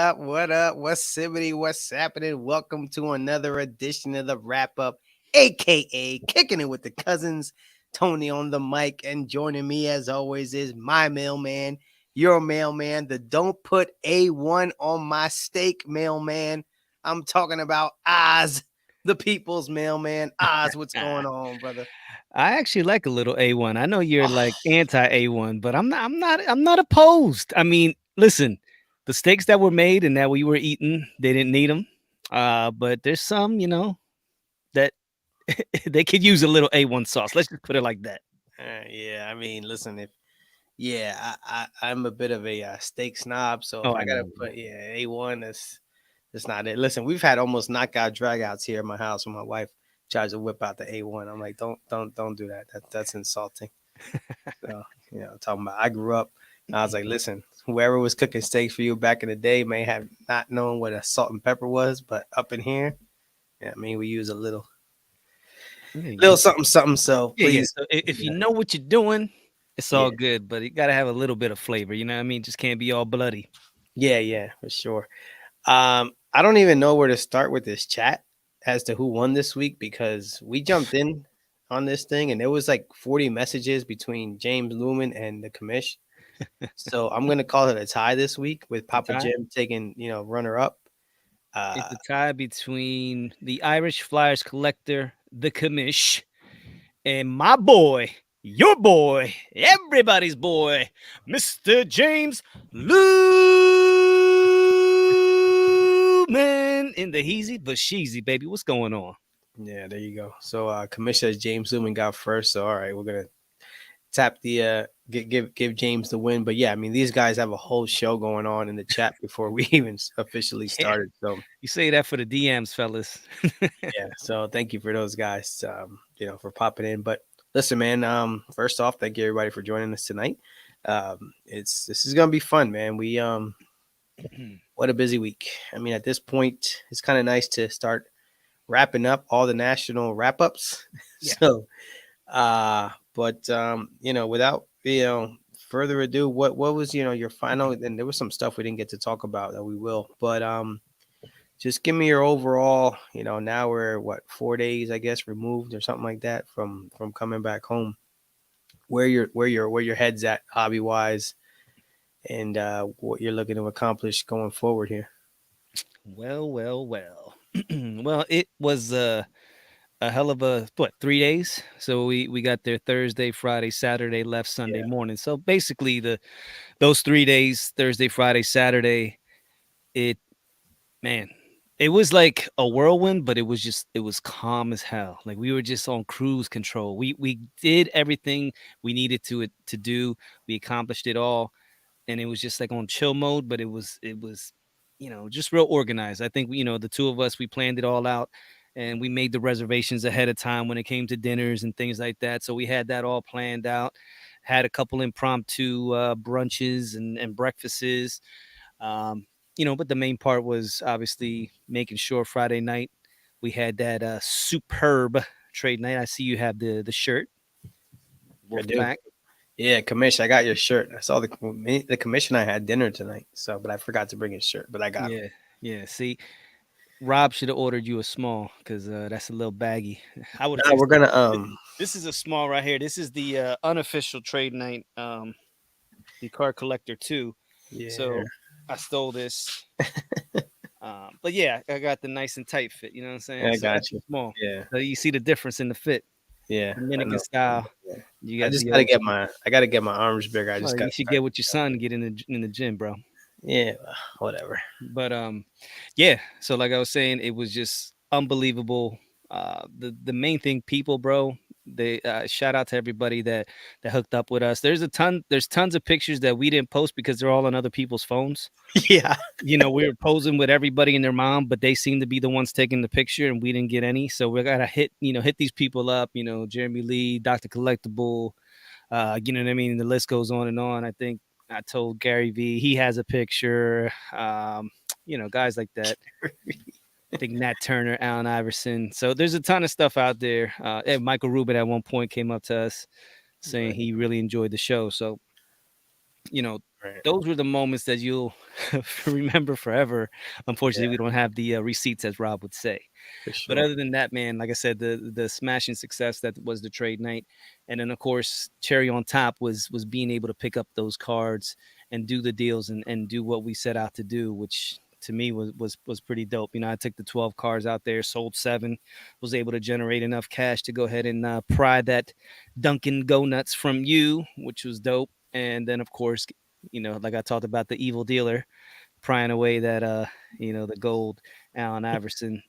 up? What up? What's sibbity? What's happening? Welcome to another edition of the wrap up, aka Kicking It with the Cousins. Tony on the mic, and joining me as always is my mailman, your mailman, the don't put A1 on my steak mailman. I'm talking about Oz, the people's mailman. Oz, what's going on, brother? I actually like a little A1. I know you're like anti A1, but I'm not opposed. I mean, listen, the steaks that were made and that we were eating, they didn't need them. But there's some, that they could use a little A1 sauce. Let's just put it like that. Yeah, I mean, listen, if yeah, I'm a bit of a steak snob, so if Oh, I I gotta know. put A1, that's not it. Listen, we've had almost knockout dragouts here at my house when my wife tries to whip out the A1. I'm like, don't do that. That's insulting. So talking about I grew up, and I was like, listen, whoever was cooking steaks for you back in the day may have not known what a salt and pepper was, but up in here, yeah, I mean, we use a There you little go. something something. So Yeah, yeah. please, So if you yeah, know what you're doing, it's yeah, all good. But it gotta have a little bit of flavor. You know what I mean? Just can't be all bloody. yeah, for sure. I don't even know where to start with this chat as to who won this week because we jumped in on this thing and there was like 40 messages between James Lumen and the commish. So I'm gonna call it a tie this week with It's a Papa tie. Jim taking, runner up. It's Uh a tie between the Irish Flyers collector, the commish, and my boy, your boy, everybody's boy, Mr. James Lumen in the heezy but sheezy, baby. What's going on? yeah, there you go. So commish says James Lumen got first. So all right, we're gonna tap the give James the win. But yeah, I mean these guys have a whole show going on in the chat before we even officially Yeah, started. So you say that for the DMs, fellas. yeah, so thank you for those guys, for popping in. But listen, man, first off, thank you everybody for joining us tonight. This is gonna be fun, man. We what a busy week. I mean, at this point, it's kind of nice to start wrapping up all the national wrap ups. Yeah. So, but without further ado, what was your final? And there was some stuff we didn't get to talk about that we will, but just give me your overall. Now we're what 4 days, I guess, removed or something like that from coming back home. Where your head's at hobby wise, and what you're looking to accomplish going forward here. Well, well, well. Well, it was a hell of a what 3 days. So we got there Thursday, Friday, Saturday, left Sunday Yeah, morning. So basically those 3 days, Thursday, Friday, Saturday, it man, it was like a whirlwind, but it was calm as hell. Like we were just on cruise control. We did everything we needed to do. We accomplished it all, and it was just like on chill mode. But it was just real organized. I think the two of us we planned it all out, and we made the reservations ahead of time when it came to dinners and things like that. So we had that all planned out. Had a couple impromptu brunches and breakfasts, but the main part was obviously making sure Friday night we had that superb trade night. I see you have the shirt, I do. Wolfpack. Yeah, commission. I got your shirt. I saw the commission. I had dinner tonight, so but I forgot to bring his shirt, but I got him. Yeah, yeah. See, Rob should have ordered you a small because that's a little baggy. I would Now say we're gonna this is a small right here. This is the unofficial trade night, the card collector too. yeah. So I stole this. But yeah, I got the nice and tight fit. You know what I'm saying? I So that's got the you. small. Yeah, So you see the difference in the fit. yeah. I Dominican know. style. Yeah. You I got just the gotta old get school. my I gotta get my arms bigger. I Well, just you gotta should start. get with your son and get in the gym, bro. Yeah, whatever. But yeah. So like I was saying, it was just unbelievable. The main thing, people, bro. They shout out to everybody that hooked up with us. There's tons of pictures that we didn't post because they're all on other people's phones. Yeah, We were posing with everybody and their mom, but they seemed to be the ones taking the picture, and we didn't get any. So we gotta hit these people up. Jeremy Lee, Doctor Collectible. You know what I mean? The list goes on and on. I think I told Gary V he has a picture. Guys like that. I think Nat Turner, Allen Iverson. So there's a ton of stuff out there. And Michael Rubin at one point came up to us saying right. he really enjoyed the show. So you know, Right. those were the moments that you'll remember forever. Unfortunately, Yeah, we don't have the receipts, as Rob would say. for But sure. other than that, man, like I said, the smashing success that was the trade night, and then of course cherry on top was being able to pick up those cards and do the deals and do what we set out to do, which to me was pretty dope. You know, I took the 12 cards out there, sold seven, was able to generate enough cash to go ahead and pry that Dunkin' Go Nuts from you, which was dope. And then of course, you know, like I talked about the evil dealer prying away that the gold Allen Iverson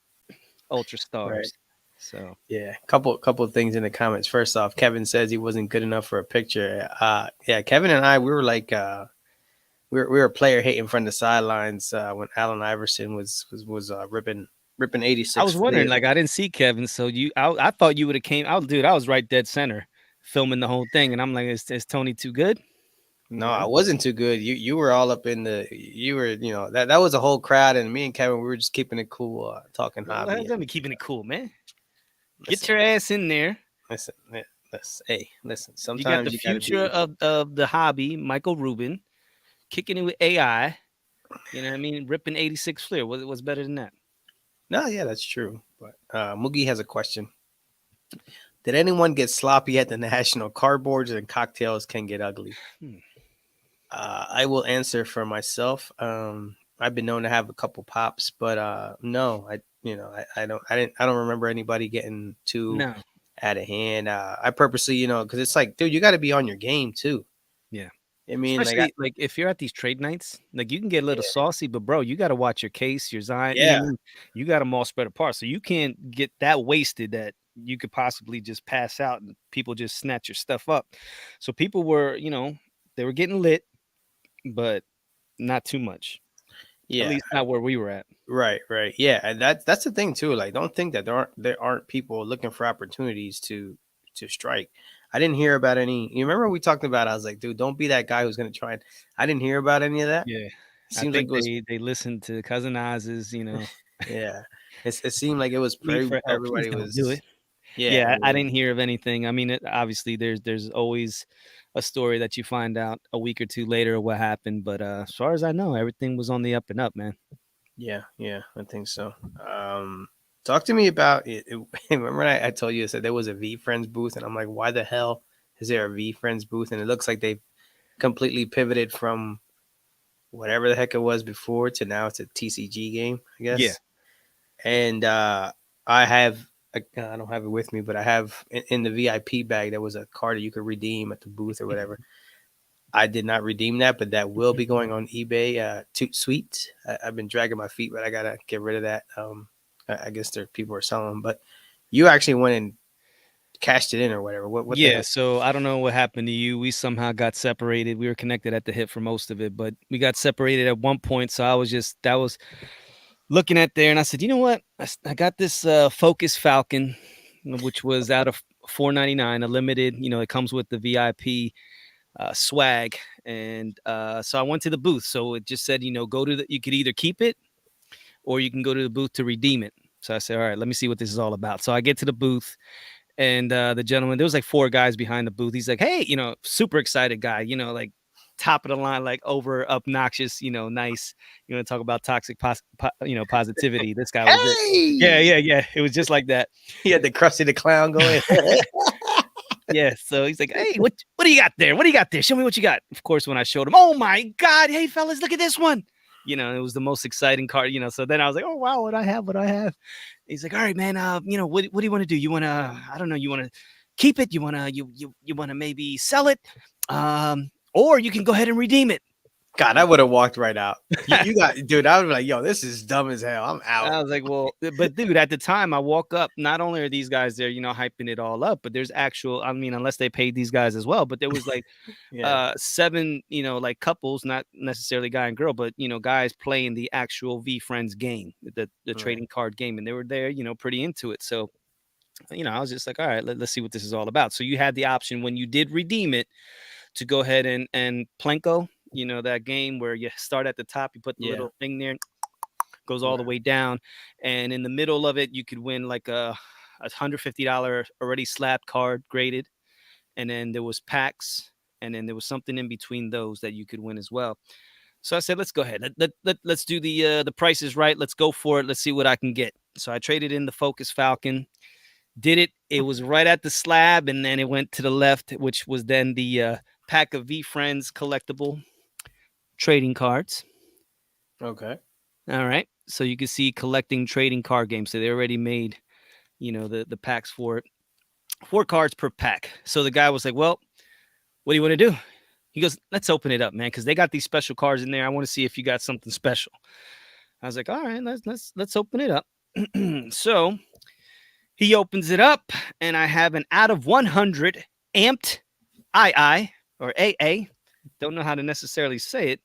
Ultra Right. Stars. So Yeah. Couple of things in the comments. First off, Kevin says he wasn't good enough for a picture. Yeah, Kevin and I, we were like, we were player hating from the sidelines when Allen Iverson was ripping I 86 was wondering, flair. like, I didn't see Kevin, so I thought you would have came out, dude. I was right dead center, filming the whole thing, and I'm like, is Tony too good? No, You I know, wasn't too good. You were all up in the you were that was a whole crowd, and me and Kevin we were just keeping it cool, talking well, hobby. let me keeping it cool, man. Get Listen, your ass in there. listen, listen. Hey, listen. You got the Sometimes you got to future be. of the hobby, Michael Rubin, kicking it with AI. You know what I mean? Ripping 86 Flair. What's better than that? No, yeah, that's true. But Moogie has a question. Did anyone get sloppy at the national? Cardboards and cocktails can get ugly. Hmm. I will answer for myself. I've been known to have a couple pops, but no, I don't remember anybody getting too No. out of hand. I purposely, because it's like, dude, you got to be on your game too. Yeah. I mean, Especially like if you're at these trade nights, like you can get a little yeah, saucy, but bro, you got to watch your case, your Zion. You know yeah, what I mean? You got them all spread apart, so you can't get that wasted that you could possibly just pass out and people just snatch your stuff up. So people were, they were getting lit, but not too much. At yeah. least not where we were at. Right, right. Yeah, and that's the thing too. Like, don't think that there aren't people looking for opportunities to strike. I didn't hear about any. You remember we talked about? I was like, dude, don't be that guy who's gonna try. I didn't hear about any of that. Yeah, It I seems like think it was. they listened to Cousin Oz's. Yeah, it seemed like it was Plead for help. Please everybody don't do was. it. Yeah, Yeah, I everybody. didn't hear of anything. I mean, obviously there's always a story that you find out a week or two later what happened, but as far as I know, everything was on the up and up, man. Yeah, yeah, I think so. Talk to me about it. Remember, I told you I said there was a V Friends booth, and I'm like, why the hell is there a V Friends booth? And it looks like they've completely pivoted from whatever the heck it was before to now it's a TCG game, I Yeah. guess. And I have I don't have it with me, but I have in the VIP bag there was a card that you could redeem at the booth or whatever. I did not redeem that, but that will be going on eBay. Toot Sweet. I've been dragging my feet, but I gotta get rid of that. I guess there people are selling them, but you actually went and cashed it in or whatever. What the Yeah, hell? so I don't know what happened to you. We somehow got separated. We were connected at the hip for most of it, but we got separated at one point. So that was looking at there, and I said, you know what? I got this Focus Falcon, which was out of 499, a limited. It comes with the VIP swag, and so I went to the booth. So it just said, go to you could either keep it or you can go to the booth to redeem it. So I said, all right, let me see what this is all about. So I get to the booth, and the gentleman, there was like four guys behind the booth. He's like, hey, super excited guy, like top of the line, like over obnoxious, nice. You want to talk about toxic, positivity. This guy was it. Yeah, Hey, yeah, yeah. It was just like that. he had the Krusty the Clown going. Yeah, so he's like, "Hey, what do you got there? What do you got there? Show me what you got." Of course, when I showed him, "Oh my god, hey fellas, look at this one." It was the most exciting card, so then I was like, "Oh wow, what I have, what I have." He's like, "All right, man, what do you want to do? You want to I don't know, you want to keep it? You want to you want to maybe sell it? Or you can go ahead and redeem it." God, I would have walked right out. You got, dude. I would be like, yo, this is dumb as hell. I'm out. I was like, well, but dude, at the time I walk up, not only are these guys there, hyping it all up, but there's actual, I mean, unless they paid these guys as well, but there was like Yeah. seven, like couples, not necessarily guy and girl, but guys playing the actual V Friends game, the Right. trading card game, and they were there, pretty into it. So, I was just like, all right, let's see what this is all about. So you had the option when you did redeem it to go ahead and Plenko, that game where you start at the top, you put the Yeah. little thing there, goes all the Right. way down, and in the middle of it, you could win like $150 already slabbed card graded, and then there was packs and then there was something in between those that you could win as well. So I said, let's go ahead. Let's do the Price is Right. Let's go for it. Let's see what I can get. So I traded in the Focus Falcon. Did it. It was right at the slab, and then it went to the left, which was then the pack of V Friends collectible trading cards. Okay. All right. So you can see collecting trading card games. So they already made, the packs for it. 4 cards per pack. So the guy was like, "Well, what do you want to do?" He goes, "Let's open it up, man, because they got these special cards in there. I want to see if you got something special." I was like, "All right, let's open it up." So he opens it up, and I have an out of 100 amped II or AA. Don't know how to necessarily say it,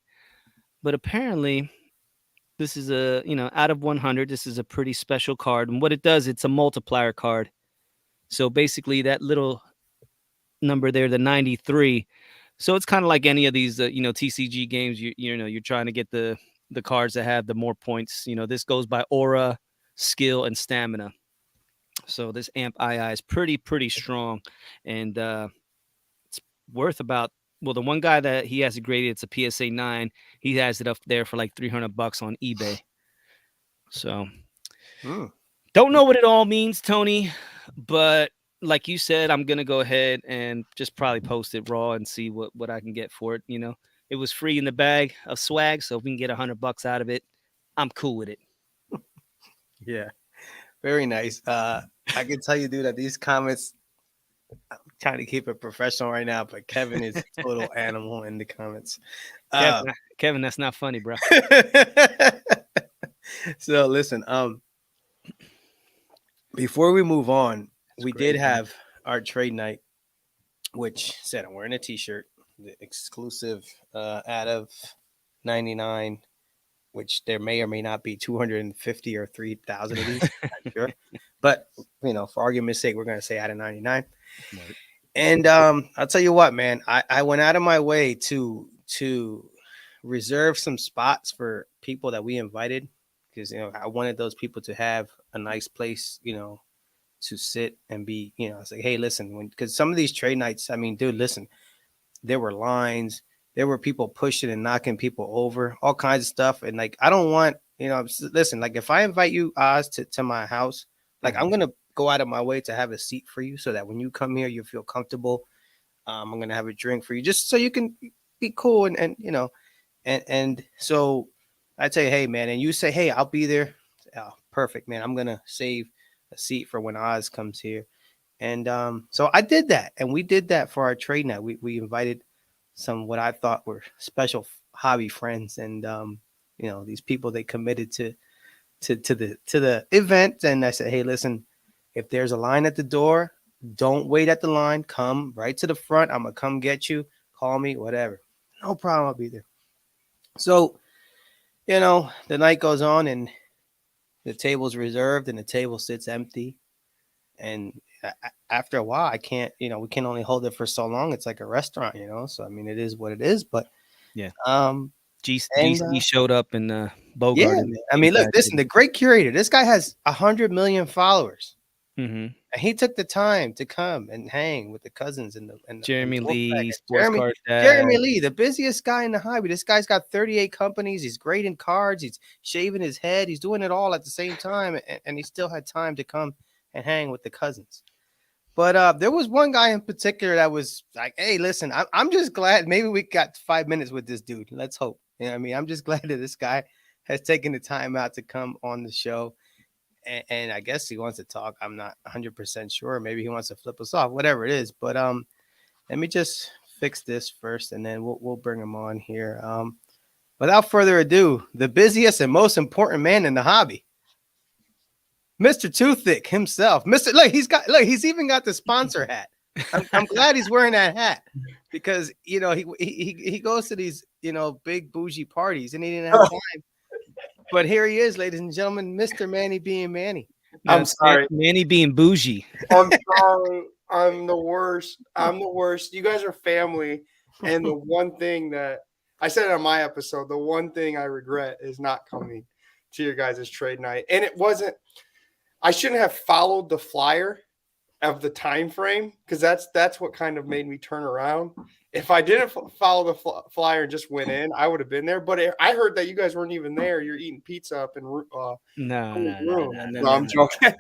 but apparently this is out of 100. This is a pretty special card, and what it does, it's a multiplier card. So basically, that little number there, the 93. So it's kind of like any of these, TCG games. You're trying to get the cards that have the more points. This goes by aura, skill, and stamina. So this amp II is pretty strong, and it's worth about. Well, the one guy that he has it graded, it's a PSA 9. He has it up there for like $300 on eBay. So Hmm. don't know what it all means, Tony, but like you said, I'm gonna go ahead and just probably post it raw and see what I can get for it. It was free in the bag of swag, so if we can get $100 out of it, I'm cool with it. Yeah. Very nice. I can tell you, dude, that these comments, I'm trying to keep it professional right now, but Kevin is a total animal in the comments. Kevin, Uh, Kevin, that's not funny, bro. so listen, before we move on, That's we did great, man. have our trade night, which said I'm wearing a t-shirt, the exclusive out of 99, which there may or may not be 250 or 3,000 of these. Not sure. But, for argument's sake, we're going to say out of 99. Right. And I'll tell you what, man, I went out of my way to reserve some spots for people that we invited because, I wanted those people to have a nice place, to sit and be, I say, hey, listen, because some of these trade nights, I mean, dude, listen, there were lines, there were people pushing and knocking people over, all kinds of stuff. And like, I don't want, listen, like if I invite you, Oz, to my house, like I'm Mhm. going to go out of my way to have a seat for you so that when you come here, you feel comfortable. I'm going to have a drink for you just so you can be cool. And so I say, hey, man, and you say, hey, I'll be there. Oh, perfect, man. I'm going to save a seat for when Oz comes here. And so I did that, and we did that for our trade night. We invited some what I thought were special hobby friends, and these people they committed to the event. And I said, hey, listen, if there's a line at the door, don't wait at the line. Come right to the front. I'm gonna come get you. Call me, whatever. No problem. I'll be there. So the night goes on, and the table's reserved, and the table sits empty. And after a while, I can't, we can only hold it for so long. It's like a restaurant, so I mean, it is what it is. But Yeah. um, and GC showed up and yeah, Bogart and man. I gave mean, look, that. listen, the great curator. This guy has 100 million followers, Mm-hmm. and he took the time to come and hang with the cousins and the Jeremy Wolfpack. Lee, And sports card Jeremy dad. Lee, the busiest guy in the hobby. This guy's got 38 companies. He's grading cards. He's shaving his head. He's doing it all at the same time, and he still had time to come and hang with the cousins. But there was one guy in particular that was like, "Hey, listen, I'm just glad maybe we got 5 minutes with this dude. Let's hope." You know what I mean? I'm just glad that this guy has taken the time out to come on the show, and I guess he wants to talk. I'm not 100% sure. Maybe he wants to flip us off, whatever it is. But let me just fix this first, and then we'll bring him on here. Without further ado, the busiest and most important man in the hobby, Mr. Toothick himself. Look, he's even got the sponsor hat. I'm glad he's wearing that hat because he goes to these big bougie parties and he didn't have time. But here he is, ladies and gentlemen, Mr. Manny being Manny. I'm That's sorry. Manny being bougie. I'm sorry. I'm the worst. I'm the worst. You guys are family. And the one thing that I said on my episode, the one thing I regret is not coming to your guys' trade night. And it wasn't, I shouldn't have followed the flyer of the time frame, because that's what kind of made me turn around. If I didn't follow the flyer and just went in, I would have been there. But I heard that you guys weren't even there. You're eating pizza up in No, Cool's no, no, room. no, No, No, no, no, I'm no. joking.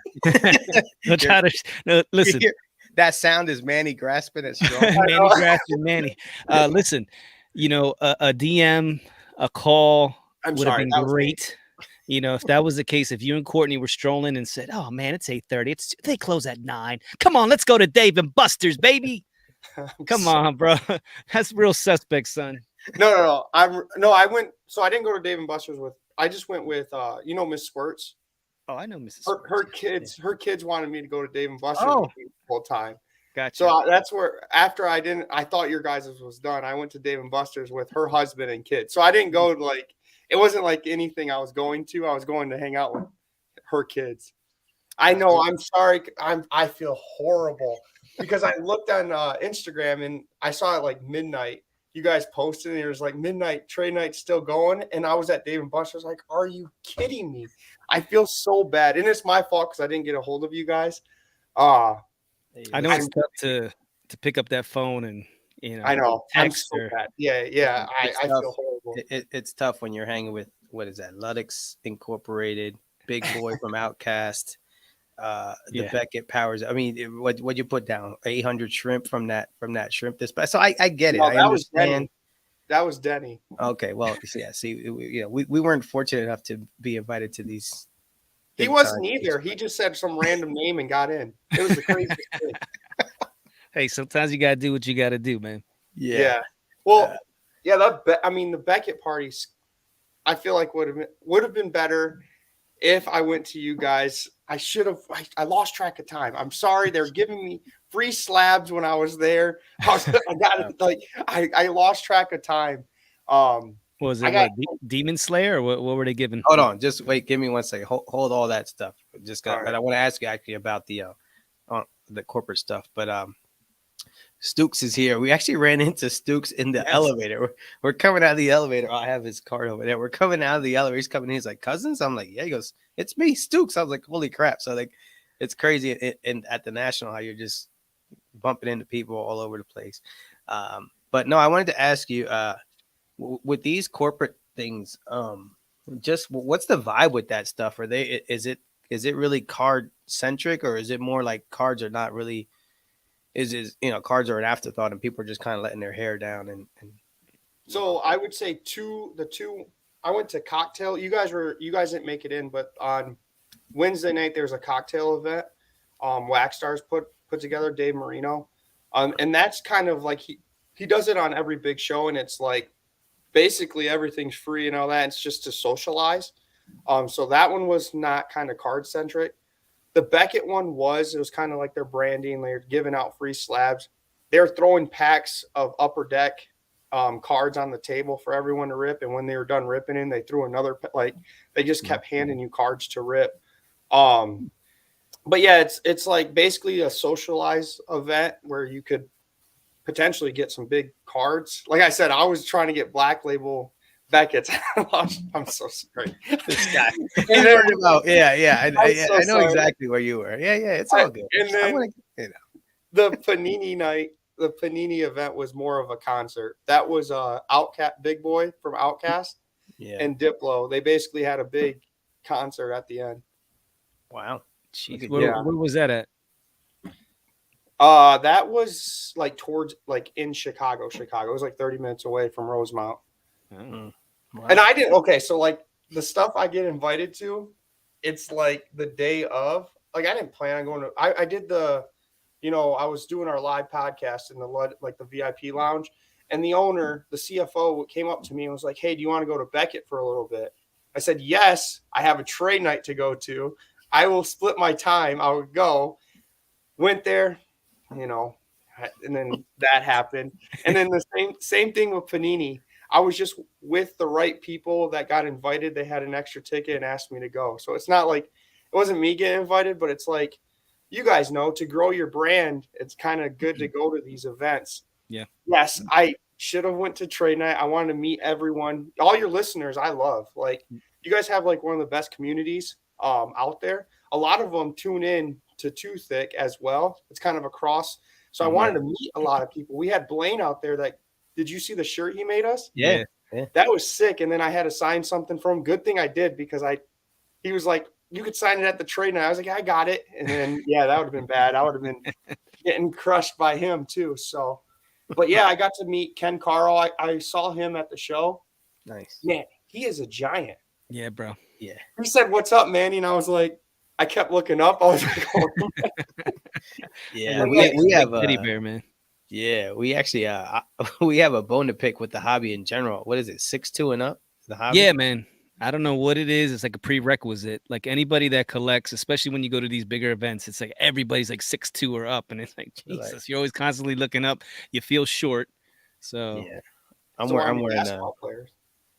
Don't try to. No, listen, That sound is Manny grasping at straw. Manny grasping Manny. Listen, a DM, a call I'm would have sorry, been that was me. great. If that was the case, if you and Courtney were strolling and said, "Oh man, it's 8:30. They close at 9. Come on, let's go to Dave and Buster's, baby. Come on, bro. That's real suspect, son." No. I went. So I didn't go to Dave and Buster's with. I just went with Miss Squirts. Oh, I know Mrs. Her, her Squirts. kids her kids wanted me to go to Dave and Buster's Oh. with me the whole time. Gotcha. So that's where after I thought your guys' was done. I went to Dave and Buster's with her husband and kids. So I didn't go it wasn't like anything I was going to. I was going to hang out with her kids. I know. I'm sorry. I feel horrible because I looked on Instagram and I saw it like midnight. You guys posted and it was like midnight trade night still going, and I was at Dave and Buster's. Like, are you kidding me? I feel so bad, and it's my fault because I didn't get a hold of you guys. I know it's tough to pick up that phone and I know. I'm text so her. bad. Yeah. I feel horrible. It's tough when you're hanging with what is that? Luddick's Incorporated, Big Boy from Outcast, the Yeah. Beckett Powers. I mean, what you put down? 800 shrimp from that shrimp dispatch. So I get it. No, I that was understand. Denny. That was Denny. Okay, well, yeah. See, we weren't fortunate enough to be invited to these. He big wasn't time either. He just said some random name and got in. It was the craziest thing. Hey, sometimes you gotta do what you gotta do, man. Yeah. Well, yeah. The Beckett parties, I feel like would have been better if I went to you guys. I should have. I lost track of time. I'm sorry. They're giving me free slabs when I was there. I lost track of time. Was I it got- Demon Slayer or what were they giving? Hold on, just wait. Give me 1 second. Hold all that stuff. All right. But I want to ask you actually about the corporate stuff. But Stooks is here. We actually ran into Stooks in the elevator. We're coming out of the elevator. I have his card over there. We're coming out of the elevator. He's coming in. He's like, "Cousins?" I'm like, "Yeah." He goes, "It's me, Stooks." I was like, "Holy crap!" So like, it's crazy. And at the National, how you're just bumping into people all over the place. But no, I wanted to ask you, with these corporate things, just what's the vibe with that stuff? Is it really card centric, or is it more like cards are not really? Is cards are an afterthought and people are just kind of letting their hair down and So I would say the two. I went to cocktail. You guys didn't make it in, but on Wednesday night there's a cocktail event. Wax Stars put together, Dave Marino, and that's kind of like he does it on every big show, and it's like basically everything's free and all that. It's just to socialize. So that one was not kind of card centric. The Beckett one it was kind of like their branding. They're giving out free slabs. They're throwing packs of Upper Deck cards on the table for everyone to rip. And when they were done ripping in, they threw another, they just kept handing you cards to rip. But yeah, it's like basically a socialized event where you could potentially get some big cards. Like I said, I was trying to get Black Label Beckett's. I'm so sorry. this guy. And I know exactly where you were. Yeah, it's all good. And then the Panini night, the Panini event was more of a concert. That was Outcast, Big Boy from Outcast, and Diplo. They basically had a big concert at the end. Wow. Jeez, where was that at? That was like towards in Chicago. It was like 30 minutes away from Rosemount. Wow. And I didn't. Okay, so like the stuff I get invited to, it's like the day of. Like I didn't plan on going to. I did the, I was doing our live podcast in the VIP lounge, and the owner, the CFO, came up to me and was like, "Hey, do you want to go to Beckett for a little bit?" I said, "Yes, I have a trade night to go to. I will split my time. I would go." Went there, and then that happened. And then the same thing with Panini. I was just with the right people that got invited. They had an extra ticket and asked me to go. So it's not like it wasn't me getting invited, but it's like, you guys know, to grow your brand, it's kind of good to go to these events. Yeah. Yes, I should have went to trade night. I wanted to meet everyone. All your listeners, I love. Like, you guys have like one of the best communities out there. A lot of them tune in to too thick as well. It's kind of a cross. So I Yeah. wanted to meet a lot of people. We had Blaine out there that did you see the shirt he made us? Yeah. Yeah. Yeah. That was sick. And then I had to sign something for him. Good thing I did because he was like, you could sign it at the trade night. I was like, I got it. And then yeah, that would have been bad. I would have been getting crushed by him too. So but yeah, I got to meet Ken Carl. I saw him at the show. Nice. Man, he is a giant. Yeah, bro. Yeah. He said, "What's up, Manny?" And I was like, I kept looking up. I was like, oh, Yeah. Like, We have teddy bear, man. yeah, we actually we have a bone to pick with the hobby in general. What is it? 6'2" and up? The hobby? Yeah, man. I don't know what it is. It's like a prerequisite. Like anybody that collects, especially when you go to these bigger events, it's like everybody's like 6'2" or up, and it's like Jesus. Like, You're always constantly looking up. You feel short. So yeah. so I'm wearing basketball players.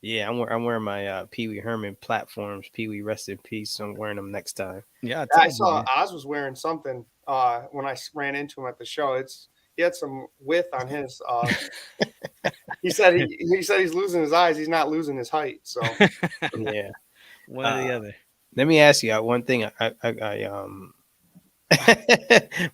yeah, I'm wearing my Pee Wee Herman platforms. Pee Wee rest in peace. I'm wearing them next time. yeah, I saw Oz was wearing something when I ran into him at the show. He had some width on his. He said he's losing his eyes. He's not losing his height. So Yeah. one or the other. Let me ask you one thing.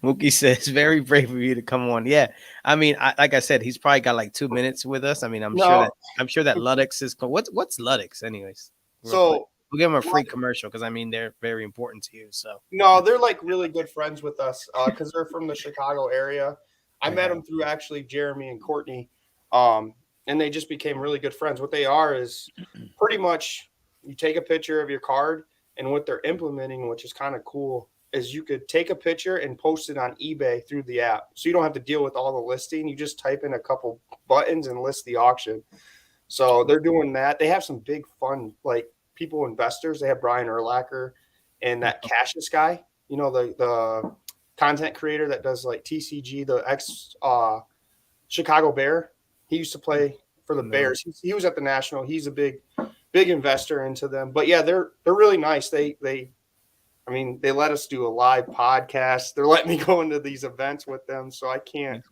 Mookie says very brave of you to come on. Yeah, I mean, like I said, he's probably got like 2 minutes with us. I mean, I'm sure that Ludex is. What's Ludex, anyways? so We'll give them a free commercial because I mean they're very important to you. So no, they're like really good friends with us because they're from the Chicago area. I met them through actually Jeremy and Courtney, and they just became really good friends. What they are is pretty much you take a picture of your card, and what they're implementing, which is kind of cool, is you could take a picture and post it on eBay through the app. So you don't have to deal with all the listing. You just type in a couple buttons and list the auction. So they're doing that. They have some big fun, like people, investors. They have Brian Urlacher and that Cassius guy, you know, the content creator that does like TCG, the ex Chicago Bear. He used to play for the Bears. He was at the National. He's a big investor into them. But yeah, they're really nice. They let us do a live podcast. They're letting me go into these events with them, so I can't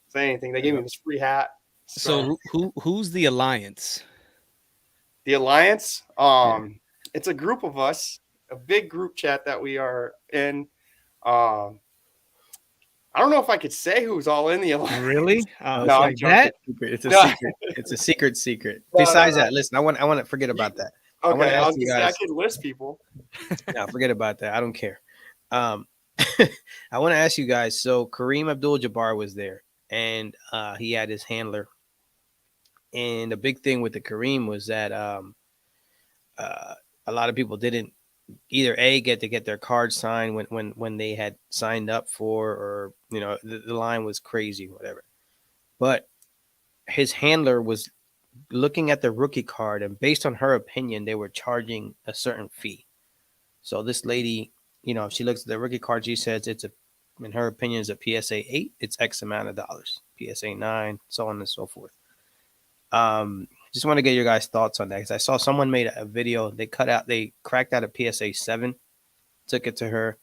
say anything. They gave me this free hat. So who's the alliance? The alliance, it's a group of us, a big group chat that we are in. I don't know if I could say who's all in the alliance. Really? no, it's like that? It's a secret. It's a secret. Besides that, listen, I want to forget about that. Okay, I was gonna say I could list people. No, forget about that. I don't care. I want to ask you guys. So Kareem Abdul-Jabbar was there, and he had his handler. And the big thing with the Kareem was that a lot of people didn't either get to get their card signed when they had signed up for, or you know the line was crazy, whatever. But his handler was looking at the rookie card, and based on her opinion, they were charging a certain fee. So this lady, you know, if she looks at the rookie card, she says in her opinion, is a PSA 8, it's X amount of dollars. PSA 9, so on and so forth. Just want to get your guys' thoughts on that because I saw someone made a video. They cracked out a PSA 7, took it to her,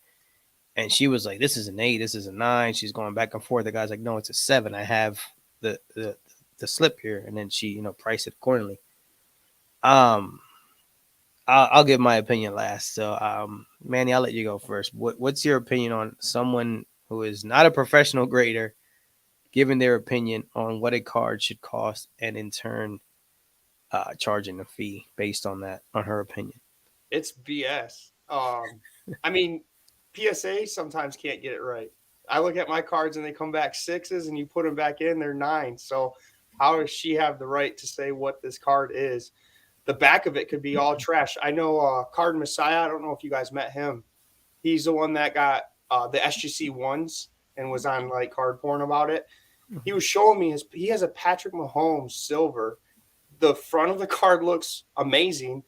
and she was like, "This is an 8, this is a 9." She's going back and forth. The guy's like, "No, it's a 7. I have the slip here," and then she, you know, priced it accordingly. I'll give my opinion last. So, Manny, I'll let you go first. What's your opinion on someone who is not a professional grader giving their opinion on what a card should cost, and in turn, charging a fee based on that, on her opinion? It's BS. I mean, PSA sometimes can't get it right. I look at my cards and they come back 6s, and you put them back in, they're 9s. So how does she have the right to say what this card is? The back of it could be all trash. I know Card Messiah. I don't know if you guys met him. He's the one that got the SGC ones and was on like Card Porn about it. He was showing me he has a Patrick Mahomes silver. The front of the card looks amazing,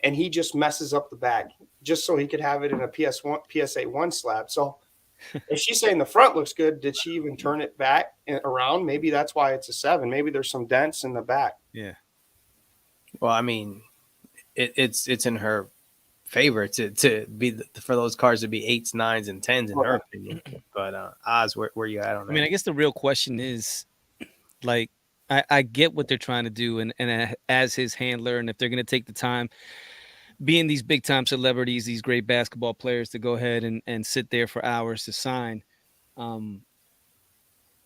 and he just messes up the back just so he could have it in a PSA 1 slab. So if she's saying the front looks good, did she even turn it back and around? Maybe that's why it's a 7. Maybe there's some dents in the back. Yeah. Well, I mean, it's in her favor to be for those cards to be 8s, 9s, and 10s in her opinion. But Oz, where you at on that? I mean, I guess the real question is, like, I get what they're trying to do, and as his handler, and if they're going to take the time, being these big time celebrities, these great basketball players, to go ahead and sit there for hours to sign. Um,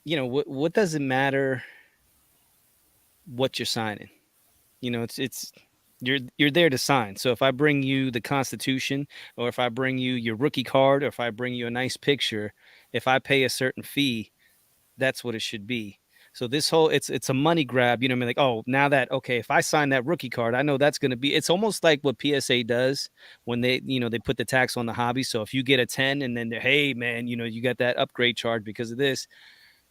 what does it matter what you're signing? It's you're there to sign. So if I bring you the Constitution, or if I bring you your rookie card, or if I bring you a nice picture, if I pay a certain fee, that's what it should be. So this whole it's a money grab, I mean, like, oh, now that, okay, if I sign that rookie card, I know that's going to be, it's almost like what PSA does when they put the tax on the hobby. So if you get a 10 and then they're, hey man, you got that upgrade charge because of this,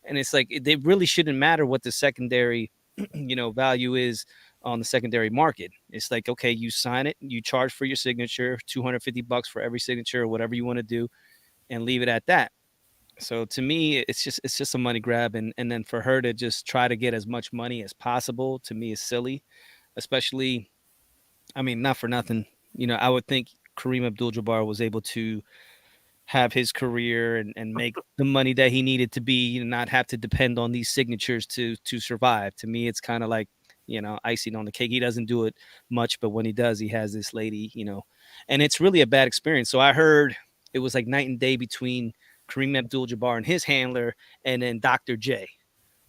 and it's like they really shouldn't matter what the secondary value is on the secondary market. It's like, okay, you sign it, you charge for your signature, $250 for every signature or whatever you want to do, and leave it at that. So to me, it's just a money grab, and then for her to just try to get as much money as possible, to me, is silly. Especially, I mean, not for nothing, I would think Kareem Abdul-Jabbar was able to have his career and make the money that he needed to be, not have to depend on these signatures to survive. To me, it's kind of like, icing on the cake. He doesn't do it much, but when he does, he has this lady, and it's really a bad experience. So I heard it was like night and day between Kareem Abdul-Jabbar and his handler, and then Dr. J.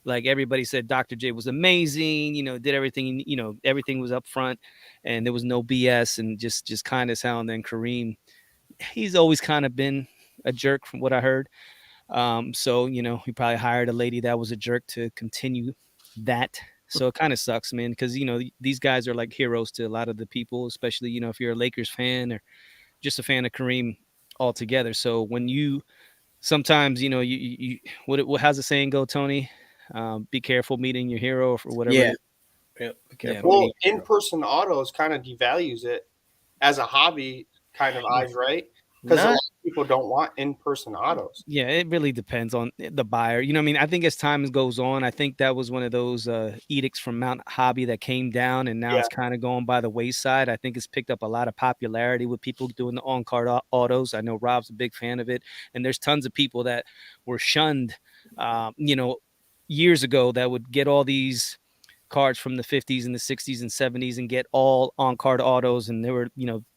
Like, everybody said Dr. J was amazing, did everything, everything was up front, and there was no BS, and just kind of sound. Then Kareem, he's always kind of been a jerk from what I heard. So, he probably hired a lady that was a jerk to continue that. So it kind of sucks, man, because, these guys are like heroes to a lot of the people, especially, if you're a Lakers fan or just a fan of Kareem altogether. So when you sometimes, how's the saying go, Tony? Be careful meeting your hero, or whatever it Yeah, is. yeah. Be Yeah. careful. Well, in-person autos kind of devalues it as a hobby kind of eyes, right? Because a lot Not. of people don't want in-person autos. Yeah, it really depends on the buyer. I mean, I think as time goes on, I think that was one of those edicts from Mount Hobby that came down, and now Yeah. it's kind of going by the wayside. I think it's picked up a lot of popularity with people doing the on-card autos. I know Rob's a big fan of it, and there's tons of people that were shunned, uh, you know, years ago, that would get all these cards from the 50s and the 60s and 70s and get all on card autos, and they were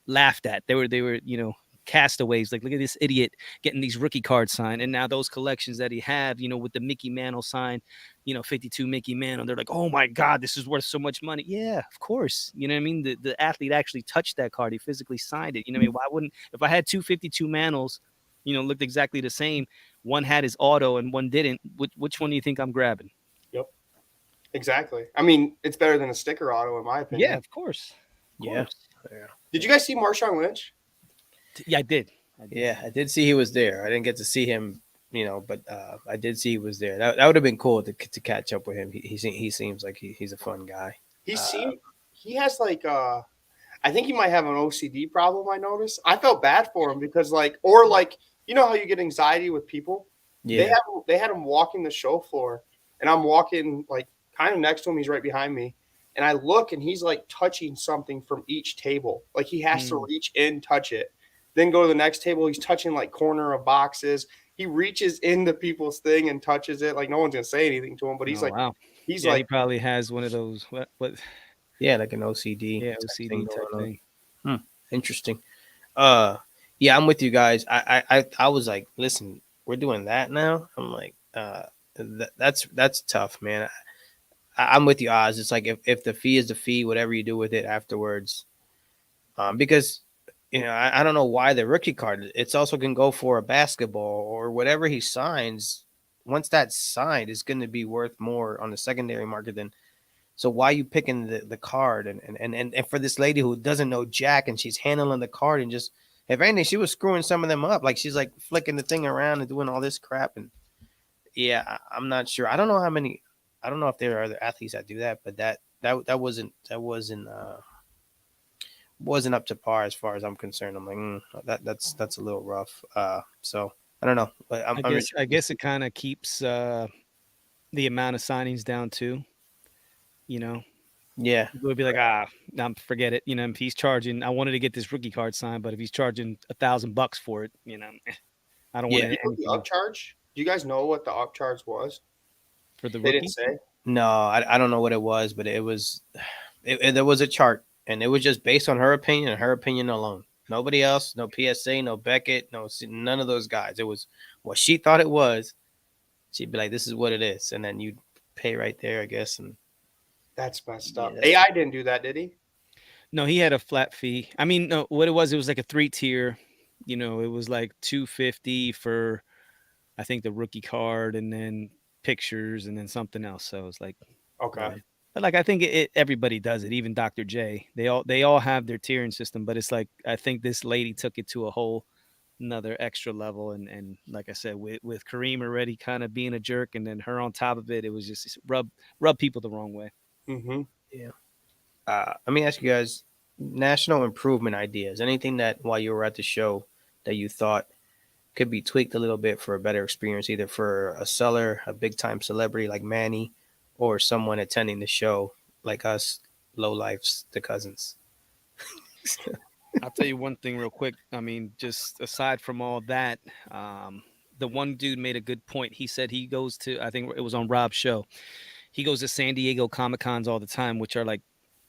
laughed at. They were castaways, like, look at this idiot getting these rookie cards signed. And now those collections that he had, with the Mickey Mantle sign, 52 Mickey Mantle, they're like, oh my god, this is worth so much money. Yeah, of course. You know what I mean? The athlete actually touched that card, he physically signed it. I mean, why wouldn't, if I had two 52 Mantles, looked exactly the same, one had his auto and one didn't, which one do you think I'm grabbing? Yep. Exactly. I mean, it's better than a sticker auto, in my Yeah, opinion. of course. Of Yeah. course. Yeah. Did you guys see Marshawn Lynch? Yeah, I did. Yeah, I did see he was there. I didn't get to see him, but I did see he was there. That would have been cool to catch up with him. He seems like he's a fun guy. He Uh, seemed he has like I think he might have an OCD problem. I noticed. I felt bad for him because like how you get anxiety with people. yeah. They had him walking the show floor, and I'm walking like kind of next to him. He's right behind me, and I look, and he's like touching something from each table. Like he has to reach in, touch it, then go to the next table. He's touching like corner of boxes. He reaches into people's thing and touches it. Like no one's gonna say anything to him, but Oh wow. he's Yeah, he like probably has one of those what Yeah, like an OCD yeah, type thing OCD type going on. thing. Interesting. Uh, yeah, I'm with you guys. I was like, listen, we're doing that now. I'm like, that's tough, man. I'm with you, Oz. It's like if the fee is the fee, whatever you do with it afterwards. Because I don't know why the rookie card. It's also can go for a basketball or whatever he signs. Once that's signed, it's going to be worth more on the secondary market than. So why you picking the card and for this lady who doesn't know Jack and she's handling the card and just if anything she was screwing some of them up, like she's like flicking the thing around and doing all this crap. And yeah, I'm not sure. I don't know how many. I don't know if there are other athletes that do that, but that wasn't up to par as far as I'm concerned. I'm like that's a little rough. So I don't know, but I I'm guess I guess it kind of keeps the amount of signings down too, you know. yeah, People would be like, forget it. If he's charging, I wanted to get this rookie card signed, but if he's charging $1,000 for it, I don't want yeah. you know the anything upcharge. Do you guys know what the upcharge was? for the They didn't rookie. say. No, I don't know what it was, but it was there was a chart and it was just based on her opinion and her opinion alone. Nobody else, no PSA, no Beckett, none of those guys. It was what she thought it was. She'd be like, "This is what it is," and then you'd pay right there, I guess. And That's messed yeah, up. that's AI didn't do that, did he? No, he had a flat fee. I mean, no, what it was like a three tier. You know, it was like 250 for I think the rookie card, and then pictures, and then something else. So it's like, Okay. right. but like I think everybody does it. Even Dr. J, they all have their tiering system. But it's like I think this lady took it to a whole another extra level, and like I said, with Kareem already kind of being a jerk, and then her on top of it, it was just rub people the wrong way. Mm-hmm. Yeah. Let me ask you guys national improvement ideas. Anything that while you were at the show that you thought could be tweaked a little bit for a better experience, either for a seller, a big time celebrity like Manny, or someone attending the show like us, low lifes, the cousins. I'll tell you one thing real quick. I mean, just aside from all that, um, the one dude made a good point. He said he goes to, I think it was on Rob's show. He goes to San Diego Comic Cons all the time, which are like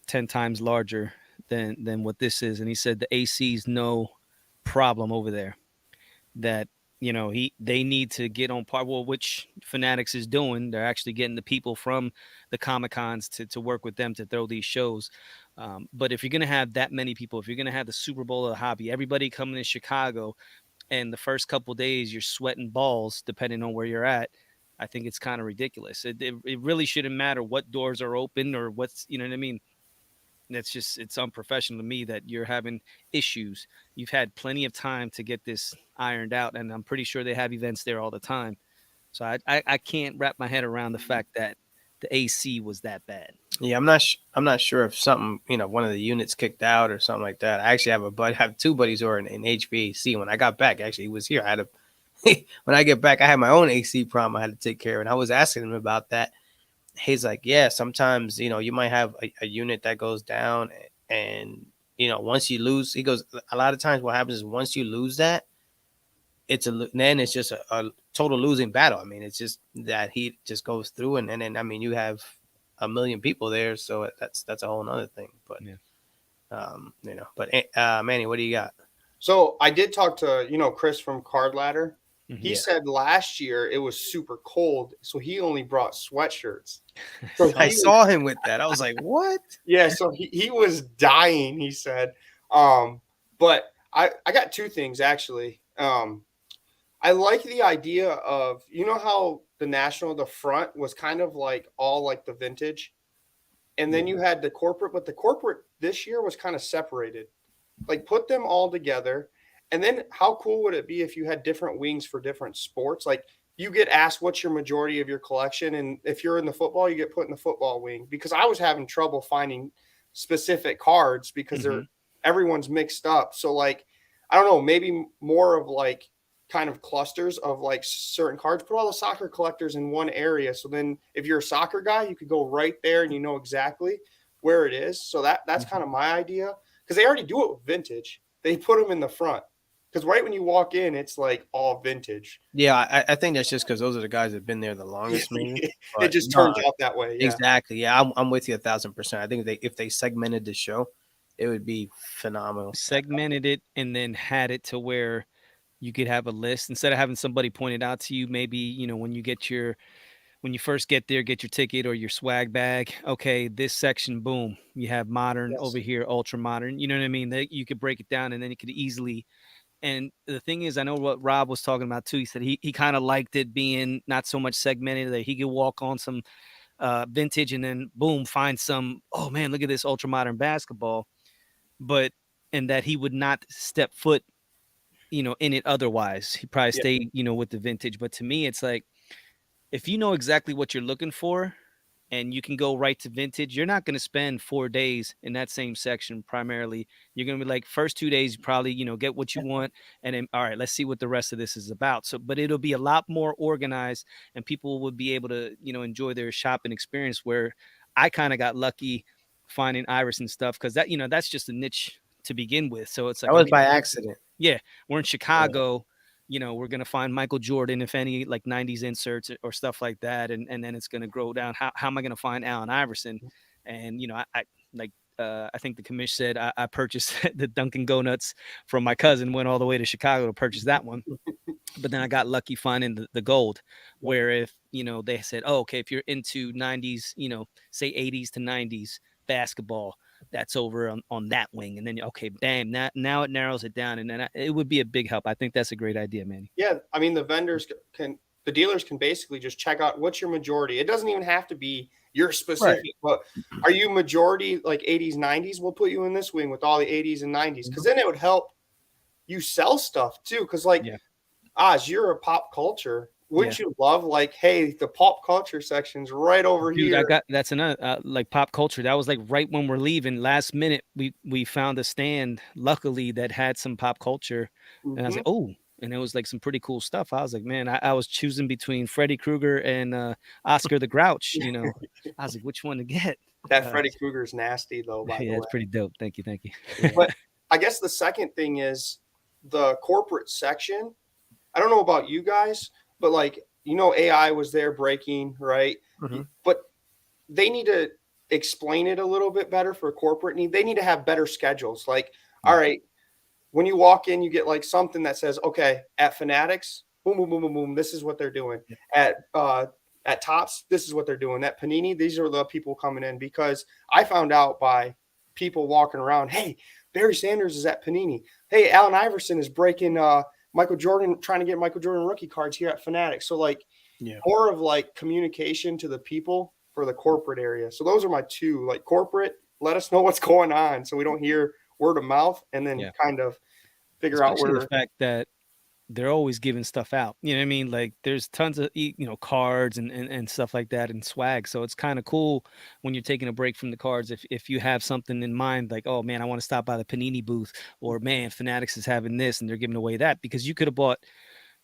10 times larger than what this is. And he said the AC's no problem over there. That they need to get on par. Well, which Fanatics is doing. They're actually getting the people from the Comic Cons to work with them to throw these shows. But if you're gonna have that many people, if you're gonna have the Super Bowl of the hobby, everybody coming to Chicago, and the first couple days you're sweating balls, depending on where you're at. I think it's kind of ridiculous. It really shouldn't matter what doors are open or what's, you know what I mean. That's just, it's unprofessional to me that you're having issues. You've had plenty of time to get this ironed out, and I'm pretty sure they have events there all the time. So I can't wrap my head around the fact that the AC was that bad. Yeah, I'm not sure if something, one of the units kicked out or something like that. I actually have two buddies who are in HVAC. When I got back, actually, he was here. I had a when I get back, I had my own AC problem I had to take care of, and I was asking him about that. He's like, yeah, sometimes you might have a unit that goes down, and once you lose, he goes, a lot of times what happens is once you lose that, then it's just a total losing battle. I mean, it's just that heat just goes through, and then I mean you have a million people there, so that's a whole nother thing. But Yeah. Manny, what do you got? So I did talk to Chris from Card Ladder. Mhm. He Yeah. said last year it was super cold, so he only brought sweatshirts. So I he was, saw him with that. I was like, what? yeah, so he was dying. He said, but I got two things actually. I like the idea of how the front was kind of like all like the vintage, and then Yeah. you had the corporate, but the corporate this year was kind of separated. Like put them all together. And then how cool would it be if you had different wings for different sports? Like you get asked what's your majority of your collection. And if you're in the football, you get put in the football wing because I was having trouble finding specific cards because Mhm. everyone's mixed up. So like, I don't know, maybe more of like kind of clusters of like certain cards, put all the soccer collectors in one area. So then if you're a soccer guy, you could go right there and you know exactly where it is. So that's Mhm. kind of my idea because they already do it with vintage. They put them in the front because right when you walk in, it's like all vintage. Yeah, I think that's just because those are the guys that've been there the longest, maybe. It But just no, turns out that way. Yeah. exactly. Yeah, I'm with you 1,000%. I think if they segmented the show, it would be phenomenal. Segmented it and then had it to where you could have a list instead of having somebody point it out to you. Maybe when you first get there, get your ticket or your swag bag. Okay, this section, boom, you have modern over Yes. here, ultra modern. You know what I mean? That you could break it down, and then you could easily. And the thing is, I know what Rob was talking about too. He said he kind of liked it being not so much segmented, that he could walk on some vintage and then boom, find some. Oh man, look at this ultra modern basketball. But and that he would not step foot, in it otherwise. He probably Yeah. stayed, with the vintage. But to me, it's like if you know exactly what you're looking for and you can go right to vintage, you're not going to spend 4 days in that same section primarily. You're going to be like, first 2 days, you probably, get what you want. And then, all right, let's see what the rest of this is about. So, but it'll be a lot more organized and people would be able to, enjoy their shopping experience where I kind of got lucky finding Iris and stuff because that's just a niche to begin with. So it's That like, was by accident. yeah, we're in Yeah. Chicago. We're gonna find Michael Jordan, if any, like '90s inserts or stuff like that, and then it's gonna grow down. How am I gonna find Allen Iverson? And I like I think the commish said I purchased the Dunkin' Donuts from my cousin, went all the way to Chicago to purchase that one. But then I got lucky finding the gold, where if, they said, oh, okay, if you're into 90s, say 80s to 90s basketball, that's over on that wing. And then, okay, damn, now it narrows it down. And then it would be a big help. I think that's a great idea, Manny. Yeah, I mean the dealers can basically just check out what's your majority. It doesn't even have to be your Right. specific, but are you majority like 80s, 90s? We'll put you in this wing with all the 80s and 90s because Mhm. then it would help you sell stuff too. Because like Yeah. Oz, you're a pop culture. Yeah. Wouldn't you love like, hey, the pop culture section's right over Dude, I here? got that's another like pop culture. That was like right when we're leaving, last minute. We found a stand, luckily, that had some pop culture, and I was Mm-hmm. like, oh, and it was like some pretty cool stuff. I was like, man, I was choosing between Freddy Krueger and Oscar the Grouch. I was like, which one to get? That Uh, Freddy Krueger's nasty though, by the yeah, way. it's pretty dope. Thank you, thank you. Yeah. But I guess the second thing is the corporate section. I don't know about you guys, but like AI was there breaking, right? Mhm. But they need to explain it a little bit better for corporate need. They need to have better schedules. Like, all Yeah. right, when you walk in, you get like something that says, okay, at Fanatics, boom, boom, boom, boom, boom, this is what they're doing. Yeah. At Tops, this is what they're doing. At Panini, these are the people coming in because I found out by people walking around, hey, Barry Sanders is at Panini. Hey, Allen Iverson is breaking Michael Jordan, trying to get Michael Jordan rookie cards here at Fanatics. So like Yeah. more of like communication to the people for the corporate area. So those are my two, like corporate, let us know what's going on so we don't hear word of mouth and then Yeah. kind of figure out Especially the where. fact that they're always giving stuff out. You know what I mean? Like there's tons of cards and stuff like that and swag. So it's kind of cool when you're taking a break from the cards. If you have something in mind, like, oh man, I want to stop by the Panini booth, or man, Fanatics is having this and they're giving away that, because you could have bought.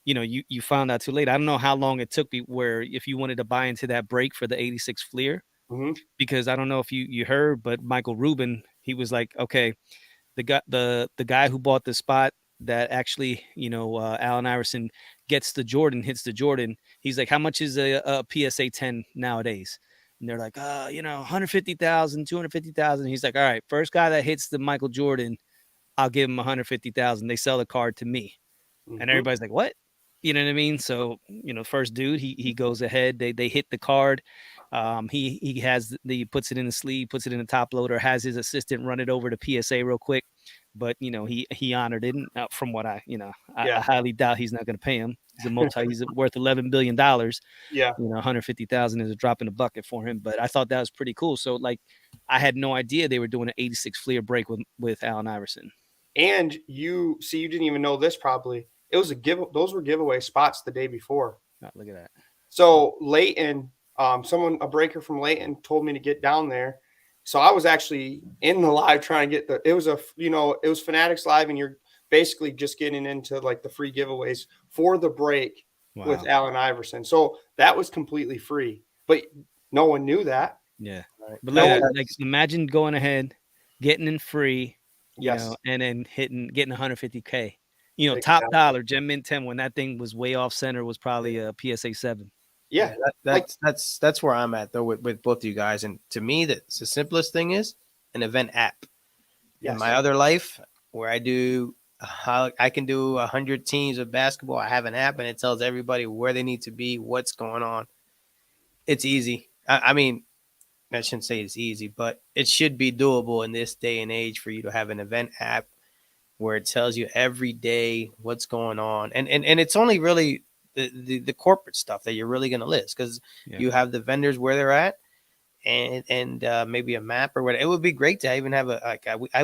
You found out too late. I don't know how long it took me where if you wanted to buy into that break for the 86 Fleer, Mhm. because I don't know if you heard, but Michael Rubin, he was like, okay, the guy who bought the spot that actually, Allen Iverson gets the Jordan, hits the Jordan. He's like, how much is a PSA 10 nowadays? And they're like, 150,000, 250,000. He's like, all right, first guy that hits the Michael Jordan, I'll give him 150,000. They sell the card to me. And Mhm. everybody's like, what? You know what I mean? So, first dude, he goes ahead. They hit the card. He has he puts it in the sleeve, puts it in the top loader, has his assistant run it over to PSA real quick. But he honored it. And from what I Yeah. highly doubt he's not going to pay him. He's worth $11 billion. Yeah. 150,000 is a drop in the bucket for him. But I thought that was pretty cool. So like, I had no idea they were doing an 86 Fleer break with Allen Iverson. And you see, you didn't even know this probably. It was those were giveaway spots the day before. Oh, look at that. So Leighton, a breaker from Leighton told me to get down there. So I was actually in the live trying to get it was Fanatics Live, and you're basically just getting into like the free giveaways for the break with Wow. Allen Iverson. So that was completely free, but no one knew that. Yeah. Right. But look No at one, that. Like, imagine going ahead, getting in free, yes, and then getting 150K. Top exactly. dollar, Gem Mint 10, when that thing was way off center, was probably a PSA 7. Yeah, Yeah, like that's where I'm at though with both of you guys. And to me, that's the simplest thing is an event app. In yes, my other life, where I do how I can do 100 teams of basketball, I have an app and it tells everybody where they need to be, what's going on. It's easy. I mean, I shouldn't say it's easy, but it should be doable in this day and age for you to have an event app where it tells you every day what's going on, and it's only really the corporate stuff that you're really going to list, because Yeah. you have the vendors where they're at, and maybe a map or whatever. It would be great to even have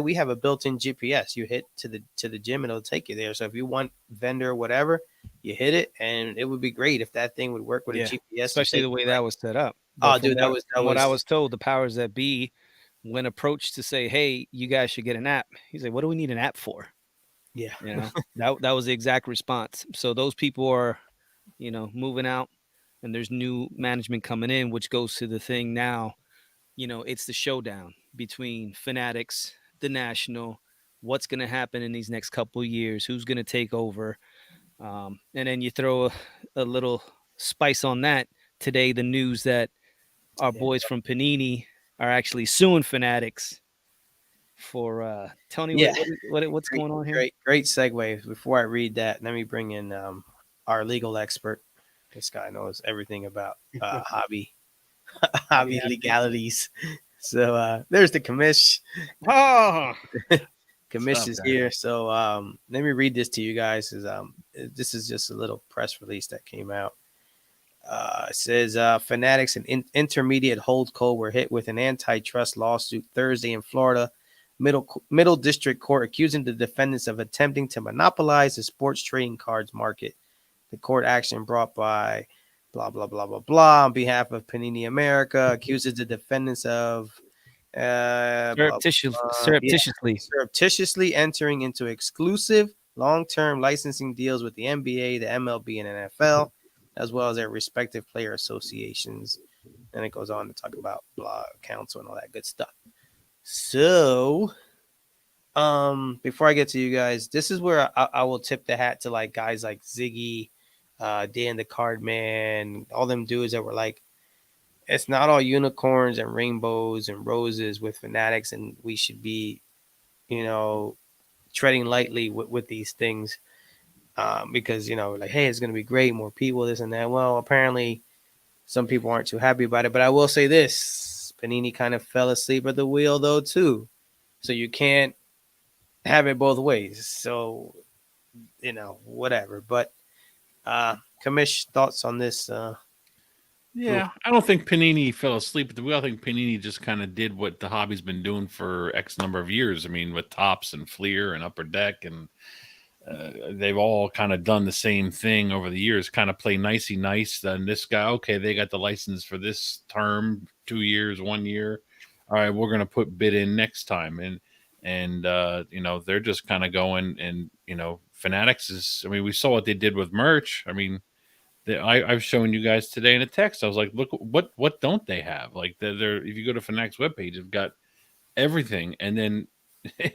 we have a built-in GPS. You hit to the gym and it'll take you there. So if you want vendor or whatever, you hit it, and it would be great if that thing would work with a Yeah. GPS and Especially take the way you right. that was set up. But Oh, from dude, what that from what I was was told, the powers that be, when approached to say, hey, you guys should get an app, he's like, what do we need an app for? yeah. That was the exact response. So those people are, moving out, and there's new management coming in, which goes to the thing now. It's the showdown between Fanatics, the National. What's going to happen in these next couple of years? Who's going to take over? And then you throw a little spice on that. Today, the news that our Yeah. boys from Panini are actually suing Fanatics for Tony. Yeah, What's great, going on here? great segue. Before I read that, let me bring in our legal expert. This guy knows everything about hobby hobby Yeah. legalities. So there's the commish. Oh, Commish stop, is guys. here. So let me read this to you guys. This is just a little press release that came out. It says Fanatics and Intermediate Holdco were hit with an antitrust lawsuit Thursday in Florida. Middle District Court accusing the defendants of attempting to monopolize the sports trading cards market. The court action brought by blah blah blah blah blah on behalf of Panini America accuses the defendants of blah, yeah, Surreptitiously. surreptitiously entering into exclusive long-term licensing deals with the NBA, the MLB, and NFL, as well as their respective player associations. And it goes on to talk about blah council and all that good stuff. So, before I get to you guys, this is where I will tip the hat to like guys like Ziggy, Dan the Card Man, all them dudes that were like, it's not all unicorns and rainbows and roses with Fanatics, and we should be, you know, treading lightly with these things, because like, hey, it's gonna be great, more people, this and that. Well, apparently, some people aren't too happy about it. But I will say this: Panini kind of fell asleep at the wheel, though, too. So you can't have it both ways. So whatever. But Kamish, thoughts on this? Move? Yeah, I don't think Panini fell asleep at the wheel. I think Panini just kind of did what the hobby's been doing for X number of years. I mean, with Tops and Fleer and Upper Deck, and they've all kind of done the same thing over the years, kind of play nicey nice. Then this guy, okay, they got the license for this term, 2 years, 1 year. All right, we're going to put bid in next time. And they're just kind of going, and, Fanatics is, I mean, we saw what they did with merch. I mean, I've shown you guys today in a text. I was like, look, what don't they have? Like, they're if you go to Fanatics webpage, they've got everything. And then,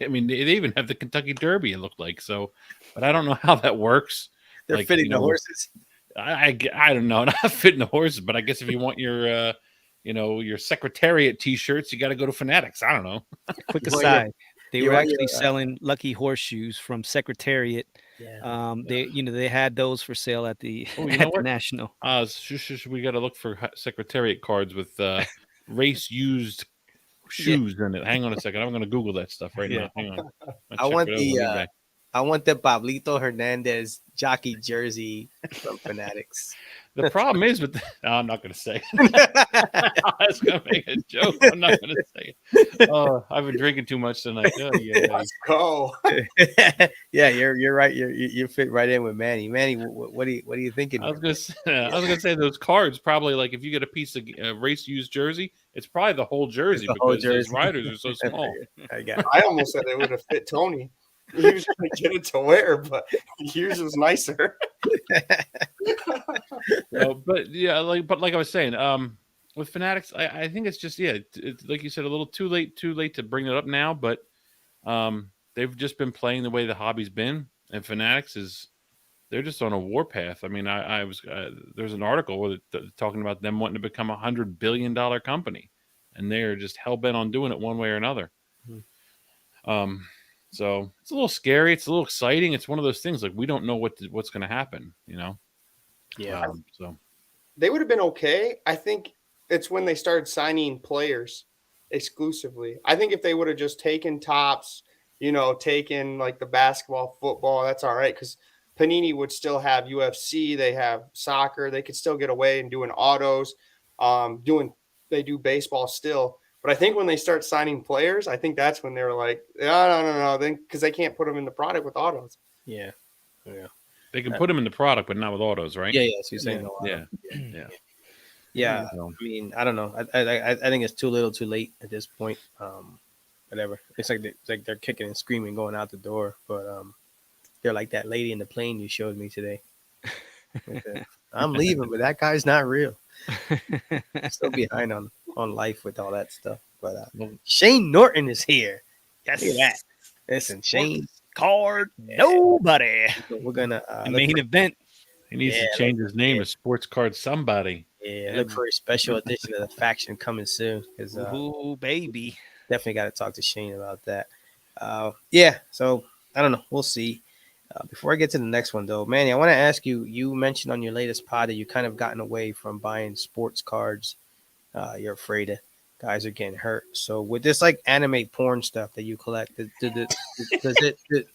I mean, they even have the Kentucky Derby, it looked like. So, but I don't know how that works. They're Like, fitting the horses. I don't know, not fitting the horses, but I guess if you want your Secretariat T-shirts, you got to go to Fanatics. I don't know. Quick You want your- aside, they you were want actually your, selling lucky horseshoes from Secretariat. yeah. They had those for sale at the Oh, you at know the what? National. We got to look for Secretariat cards with race used Yeah, shoes in it. Hang on a second. I'm going to Google that stuff right yeah. now. Hang on. I'll I check want it the over on eBay. I want the Pablito Hernandez jockey jersey from Fanatics. The problem is with I'm not going to say it. I was going to make a joke. I'm not going to say it. Oh, I've been drinking too much tonight. Oh, yeah. Let's go. Yeah, you're right. You fit right in with Manny. Manny, what are you thinking I was here? going to I was going to say those cards probably, like, if you get a piece of race used jersey, it's probably the whole jersey The whole because those jersey. riders are so small. I got it. I almost said it would have fit Tony. He was going to get it to wear, but yours was nicer. But yeah, like I was saying, with Fanatics, I think it's just, yeah, it's like you said, a little too late to bring it up now, but they've just been playing the way the hobby's been, and Fanatics they're just on a warpath. I mean, I was there's an article talking about them wanting to become $100 billion company, and they're just hell bent on doing it one way or another. Mhm. So it's a little scary. It's a little exciting. It's one of those things, like, we don't know what's going to happen, Yeah. So They would have been okay. I think it's when they started signing players exclusively. I think if they would have just taken Tops, taken like the basketball, football, that's all right, because Panini would still have UFC, they have soccer, they could still get away and doing autos, they do baseball still. But I think when they start signing players, I think that's when they're like, no, then because they can't put them in the product with autos. Yeah. Yeah. they can put them in the product, but not with autos, right? Yeah. Yeah. So you're saying no. Yeah. Yeah. So, I mean, I don't know. I think it's too little, too late at this point. Whatever. It's like they're kicking and screaming going out the door. But they're like that lady in the plane you showed me today. I'm leaving, but that guy's not real. Still behind on life with all that stuff. But Shane Norton is here. Yes. Look at that. Listen, Shane. Card. Nobody. We're gonna The main event. he needs Yeah, to change his name to Sports Card Somebody. look for a special edition of the faction coming soon because Ooh, baby. definitely got to talk to Shane about that. Yeah. So I don't know. We'll see. Before I get to the next one, though, Manny, I want to ask you. You mentioned on your latest pod that you kind of gotten away from buying sports cards. You're afraid that guys are getting hurt. So with this like anime porn stuff that you collect, does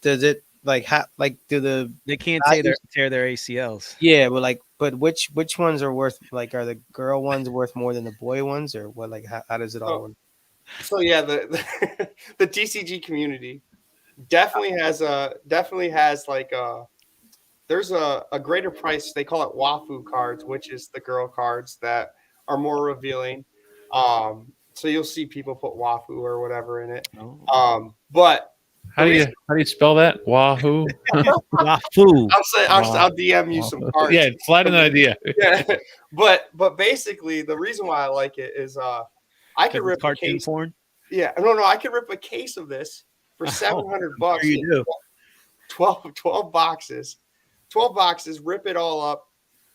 it like like do the They can't values? tear their ACLs. Yeah, but like, but which ones are worth like are the girl ones worth more than the boy ones, or what? Like, how does it all So, work? so yeah, the TCG community definitely has like there's a greater price. They call it wafu cards, which is the girl cards that are more revealing. So you'll see people put wafu or whatever in it. Oh. But How the do you reason spell that? Wahoo. Wahoo. I'll say I'll DM you some cards. Yeah, slide an idea. Yeah, but basically the reason why I like it is I could rip a Cartoon case. porn. Yeah, no, I could rip a case of this for $700. Sure you do. 12 boxes. 12 boxes, rip it all up,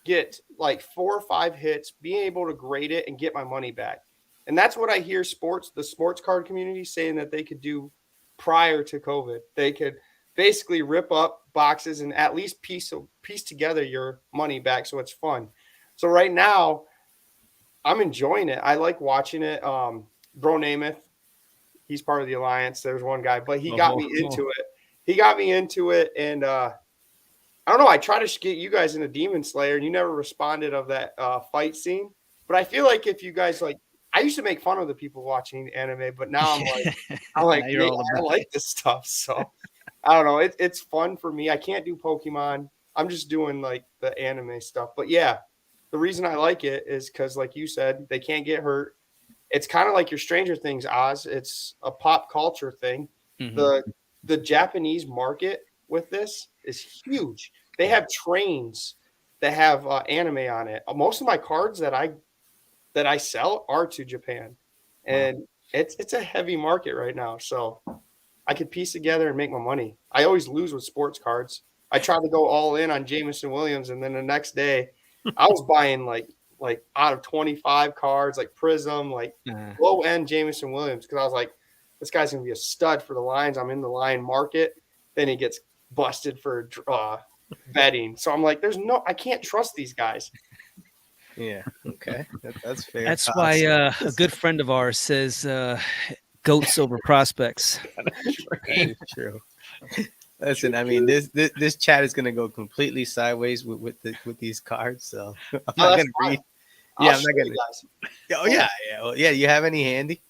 get like 4 or 5 hits, being able to grade it and get my money back. And that's what I hear the sports card community saying that they could do prior to COVID. They could basically rip up boxes and at least piece together your money back so it's fun. So right now, I'm enjoying it. I like watching it. Bro Namath, he's part of the alliance. There's one guy, but he got me into it. He got me into it, and I don't know. I tried to get you guys into Demon Slayer, and you never responded of that fight scene. But I feel like if you guys like, I used to make fun of the people watching anime, but now I'm like, Now you're all I about like this stuff. So I don't know. It's fun for me. I can't do Pokemon. I'm just doing like the anime stuff. But yeah, the reason I like it is because, like you said, they can't get hurt. It's kind of like your Stranger Things, Oz. It's a pop culture thing. Mhm. The Japanese market with this is huge. They have trains that have anime on it. Most of my cards that I sell are to Japan, and it's a heavy market right now. So I could piece together and make my money. I always lose with sports cards. I tried to go all in on Jameson Williams, and then the next day, I was buying like out of 25 cards, like Prism, like low end Jameson Williams, because I was like, this guy's gonna be a stud for the Lions. I'm in the Lion market. Then he gets busted for betting. So I'm like, I can't trust these guys. Yeah. Okay. That's fair. That's why a good friend of ours says goats over prospects. That is true. Listen, I mean, this chat is gonna go completely sideways with these cards. So I'm not gonna read. Yeah, I'm not gonna. Oh yeah, yeah. Well, yeah. You have any handy?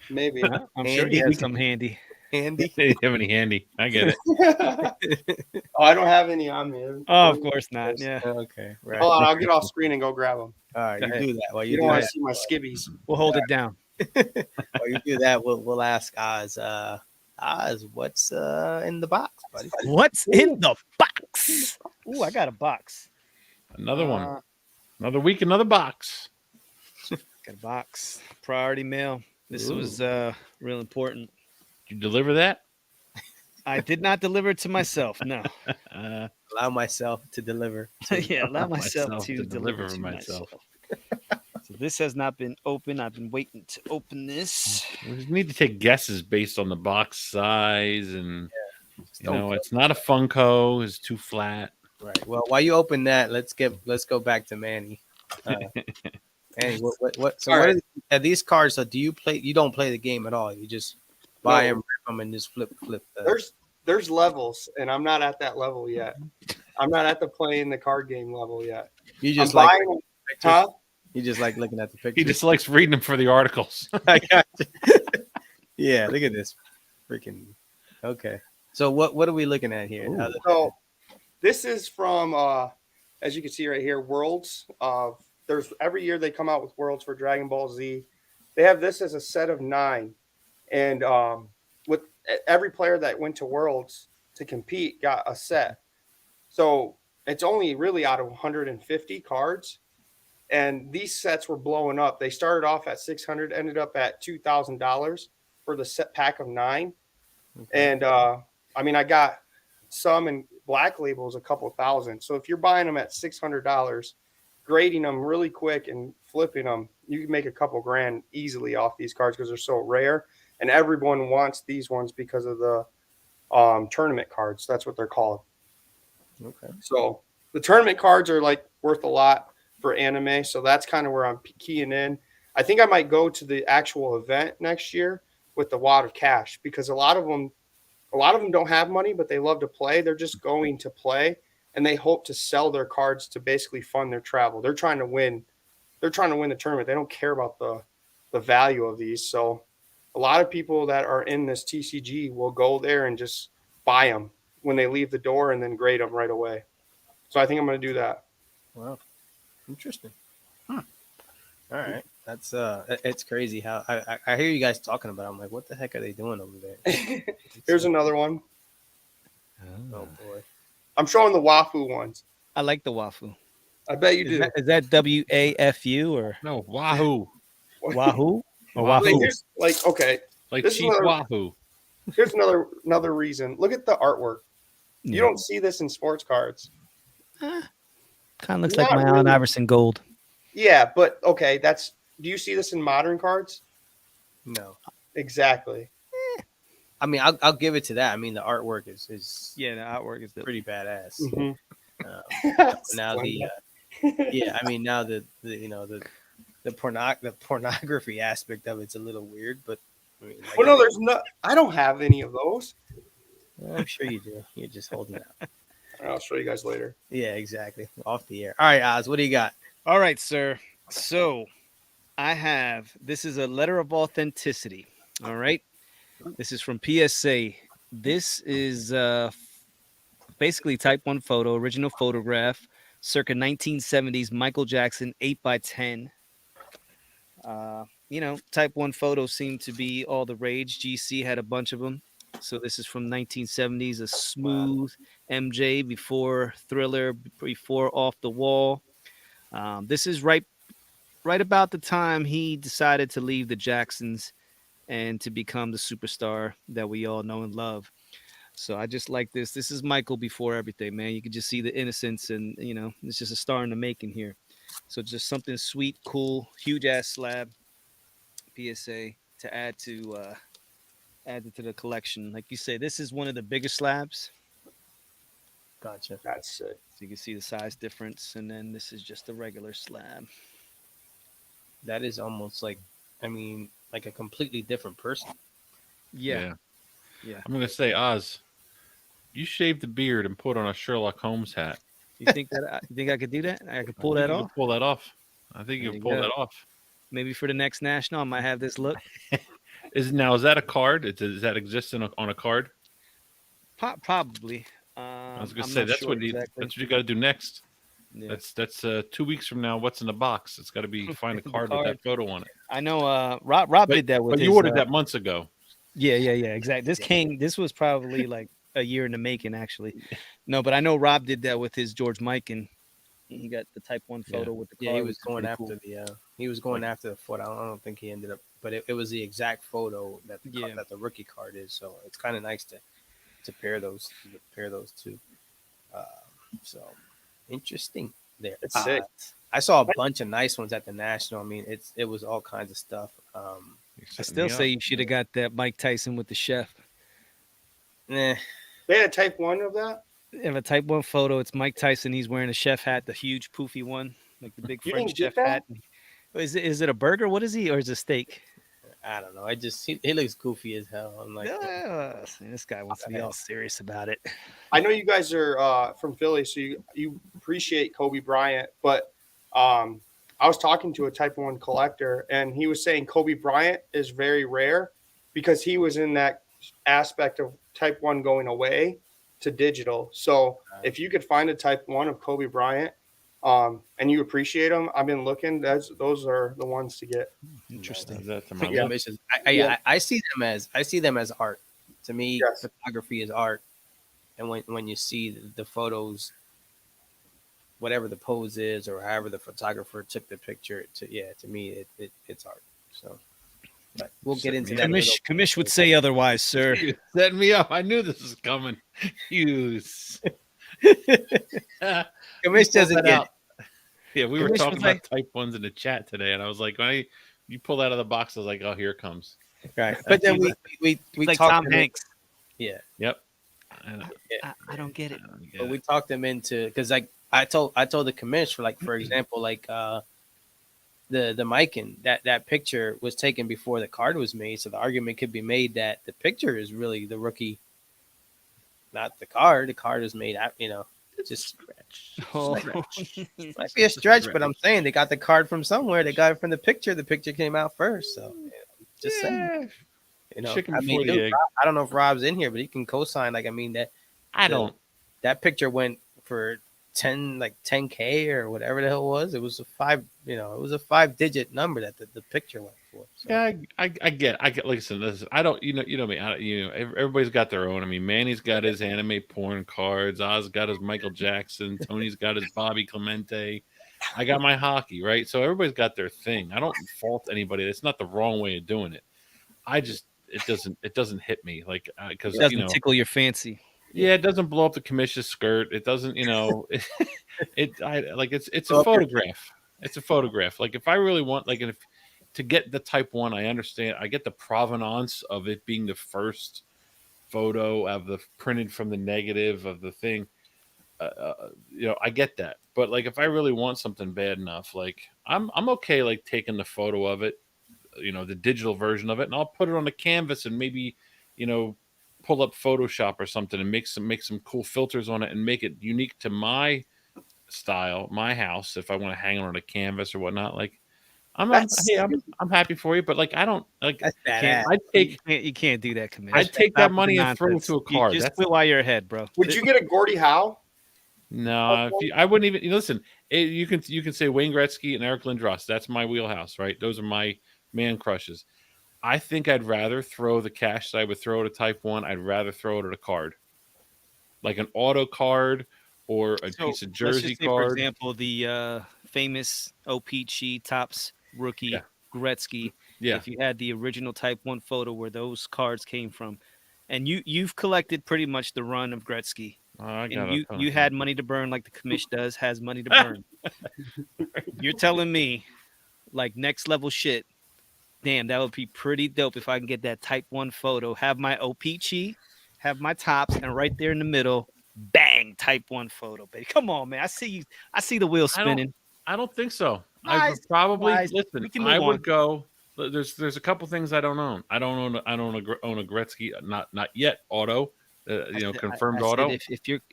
Maybe. I'm sure he has some handy. Handy. They have any handy. I get it. Oh, I don't have any on me. Oh, of course not. Yeah. Okay. Right. Hold on, I'll get off screen and go grab them. All right. You do that. While You you don't do want that, to see my skibbies. We'll hold it down. while you do that, we'll ask Oz. Oz, what's in the box, buddy? What's in the box? Ooh, I got a box. Another one. Another week, another box. Got a box. Priority mail. This was real important. Did you deliver that? I did not deliver it to myself. No. Allow myself to deliver. Yeah, allow myself myself to to deliver deliver to myself. So this has not been open. I've been waiting to open this. We just need to take guesses based on the box size, and don't it's not a Funko. It's too flat. Right. Well, while you open that, let's go back to Manny. Manny, what? So, what are these cards? So, do you play? You don't play the game at all. You just buy them, rip them, and just flip. There's levels, and I'm not at that level yet. I'm not at the playing the card game level yet. You just I'm like buying, huh? You just like looking at the pictures. He just likes reading them for the articles. I got you. Yeah, look at this freaking. Okay, so what are we looking at here? So this is from, as you can see right here, Worlds. There's every year they come out with Worlds for Dragon Ball Z. They have this as a set of 9, and with every player that went to Worlds to compete got a set. So it's only really out of 150 cards. And these sets were blowing up. They started off at $600, ended up at $2,000 for the set pack of 9. Okay. And I mean, I got some in Black Labels a couple thousand. So if you're buying them at $600, grading them really quick and flipping them, you can make a couple grand easily off these cards because they're so rare. and everyone wants these ones because of the tournament cards. That's what they're called. Okay. So the tournament cards are like worth a lot for anime. So that's kind of where I'm keying in. I think I might go to the actual event next year with the wad of cash because a lot of them don't have money, but they love to play. They're just going to play and they hope to sell their cards to basically fund their travel. They're trying to win. They're trying to win the tournament. They don't care about the value of these. So a lot of people that are in this TCG will go there and just buy them when they leave the door and then grade them right away. So I think I'm going to do that. Wow. Interesting. All right. That's it's crazy how I hear you guys talking about it. I'm like, what the heck are they doing over there? Here's another one. Oh boy. I'm showing the Wafu ones. I like the wafu. I bet you Is do. that WAFU or No, Wahoo. Wahoo or Wahoo. Like, Wafu? here's, like, okay, Like This is Chief another- Wahoo. here's another reason. Look at the artwork. You Yeah. don't see this in sports cards. Kind of looks Not like my Allen really. Iverson gold. Yeah, but okay, do you see this in modern cards? No. Exactly. I mean, I'll give it to that. I mean, the artwork is Yeah, the artwork is the pretty badass. Mhm. Now the yeah, I mean now the pornography aspect of it's a little weird, but I mean, like, Well, no, there's no. I don't have any of those. I'm sure you do. You're just holding out. I'll show you guys later. Yeah, exactly. Off the air. All right, Oz, what do you got? All right, sir. So this is a letter of authenticity. All right. This is from PSA. This is basically type 1 photo, original photograph, circa 1970s Michael Jackson 8x10. Type 1 photos seem to be all the rage. GC had a bunch of them. So this is from 1970s, a smooth MJ before Thriller, before Off the Wall. This is right about the time he decided to leave the Jacksons and to become the superstar that we all know and love. So I just like this. This is Michael before everything, man. You can just see the innocence and, it's just a star in the making here. So just something sweet, cool, huge ass slab PSA to add to the collection. Like you say, this is one of the biggest slabs. Gotcha. That's it. So you can see the size difference. And then this is just a regular slab. That is almost like, I mean, like a completely different person. Yeah. I'm gonna say, Oz, you shave the beard and put on a Sherlock Holmes hat. You think I could do that? I could pull I that think you off? could pull that off. I think you There can you pull go. that off. Maybe for the next national, I might have this look. Is that a card? Does that exist on a card? Probably. I was gonna I'm say not that's sure what exactly. you got to do next. Yeah. That's 2 weeks from now. What's in the box? It's got to be find a The card with card. that photo on it. I know. Rob did that with But his. you ordered that months ago. Yeah, exactly. This was probably like a year in the making, actually. No, but I know Rob did that with his George Mike, and he got the Type 1 photo with the card. Yeah, he was which is going pretty after cool. he was going after the photo. I don't think he ended up, but it was the exact photo that that the rookie card is. So it's kind of nice to pair those two. So interesting there. It's sick. I saw a bunch of nice ones at the national. I mean, it was all kinds of stuff. I still say you should have got that Mike Tyson with the chef. Eh, They had a Type 1 of that? They have a Type 1 photo. It's Mike Tyson. He's wearing a chef hat, the huge poofy one, like the big You French didn't get chef that? hat. Is it a burger? What is he? Or is it steak? I don't know. He looks goofy as hell. I'm like, This guy wants to be all serious about it. I know you guys are from Philly, so you appreciate Kobe Bryant, but I was talking to a Type 1 collector, and he was saying Kobe Bryant is very rare because he was in that aspect of Type 1 going away to digital. So if you could find a Type 1 of Kobe Bryant and you appreciate them, I've been looking. Those are the ones to get. Interesting. That's to my yeah, list. I see them as art. To me, Yes. photography is art, and when you see the photos, whatever the pose is or however the photographer took the picture, to me it's art. So, but we'll get into that. Kamish would say otherwise, sir. You set me up. I knew this was coming. You. Kamish doesn't get it. Yeah, we were Kamish talking was about like- Type 1s in the chat today, and I was like, when you pull that out of the box, I was like, oh, here it comes. Right. But then we It's like talked Tom him in, Hanks. yeah, Yep. I don't, yeah. I don't get I it. don't get But we it. talked them into because like I told the commissioner like for example like the Mikan that picture was taken before the card was made, so the argument could be made that the picture is really the rookie, not the card. The card is made out, It's a just stretch. It's Oh. a stretch. might be a stretch, but I'm saying they got the card from somewhere. They got it from the picture. The picture came out first, so just saying. Yeah. Chicken I mean, before the egg. I don't know if Rob's in here, but he can co-sign. Like, I mean that I the don't. that picture went for 10K or whatever the hell it was. It was a it was a 5-digit number that the picture went for. So Yeah, I get. Listen. I don't. You know me. Everybody's got their own. I mean, Manny's got his anime porn cards. Oz got his Michael Jackson. Tony's got his Bobby Clemente. I got my hockey. Right. So everybody's got their thing. I don't fault anybody. It's not the wrong way of doing it. I just it doesn't hit me like because It doesn't tickle your fancy. yeah, it doesn't blow up the commission's skirt. It doesn't, I like it's a Well, photograph. It's a photograph. Like if I really want, like, if to get the Type 1, I understand. I get the provenance of it being the first photo of the printed from the negative of the thing. I get that. But like if I really want something bad enough, like I'm okay like taking the photo of it, the digital version of it, and I'll put it on the canvas and maybe, you know, pull up Photoshop or something and make some cool filters on it and make it unique to my style, my house. If I want to hang it on a canvas or whatnot, like That's I'm happy for you, but like I don't like. that's Can't, badass. I'd take you can't do that, Commissioner. I'd take Stop that with the money and throw it nonsense. to a You card. just That's quit while you're ahead, bro. Would you get a Gordie Howe? no. If I wouldn't even listen. You can say Wayne Gretzky and Eric Lindros. That's my wheelhouse, right? Those are my man crushes. I think I'd rather throw the cash that I would throw at a Type 1. I'd rather throw it at a card, like an auto card or a So piece of let's jersey just say, for card. example, the famous OPC Tops Yeah, rookie Gretzky. yeah. If you had the original Type 1 photo where those cards came from, and you've collected pretty much the run of Gretzky, I and got a ton you of had money to burn like the commish does, has money to burn. You're telling me like next level shit. Damn, that would be pretty dope if I can get that Type 1 photo, have my OPC, have my tops, and right there in the middle, bang, Type 1 photo, baby. Come on, man. I see the wheel I don't. spinning. I don't think so. I Nice, would probably nice. listen. We can I move on. would go. There's a couple things I don't own. I don't own a Gretzky. Not yet. Auto. Confirmed I said auto.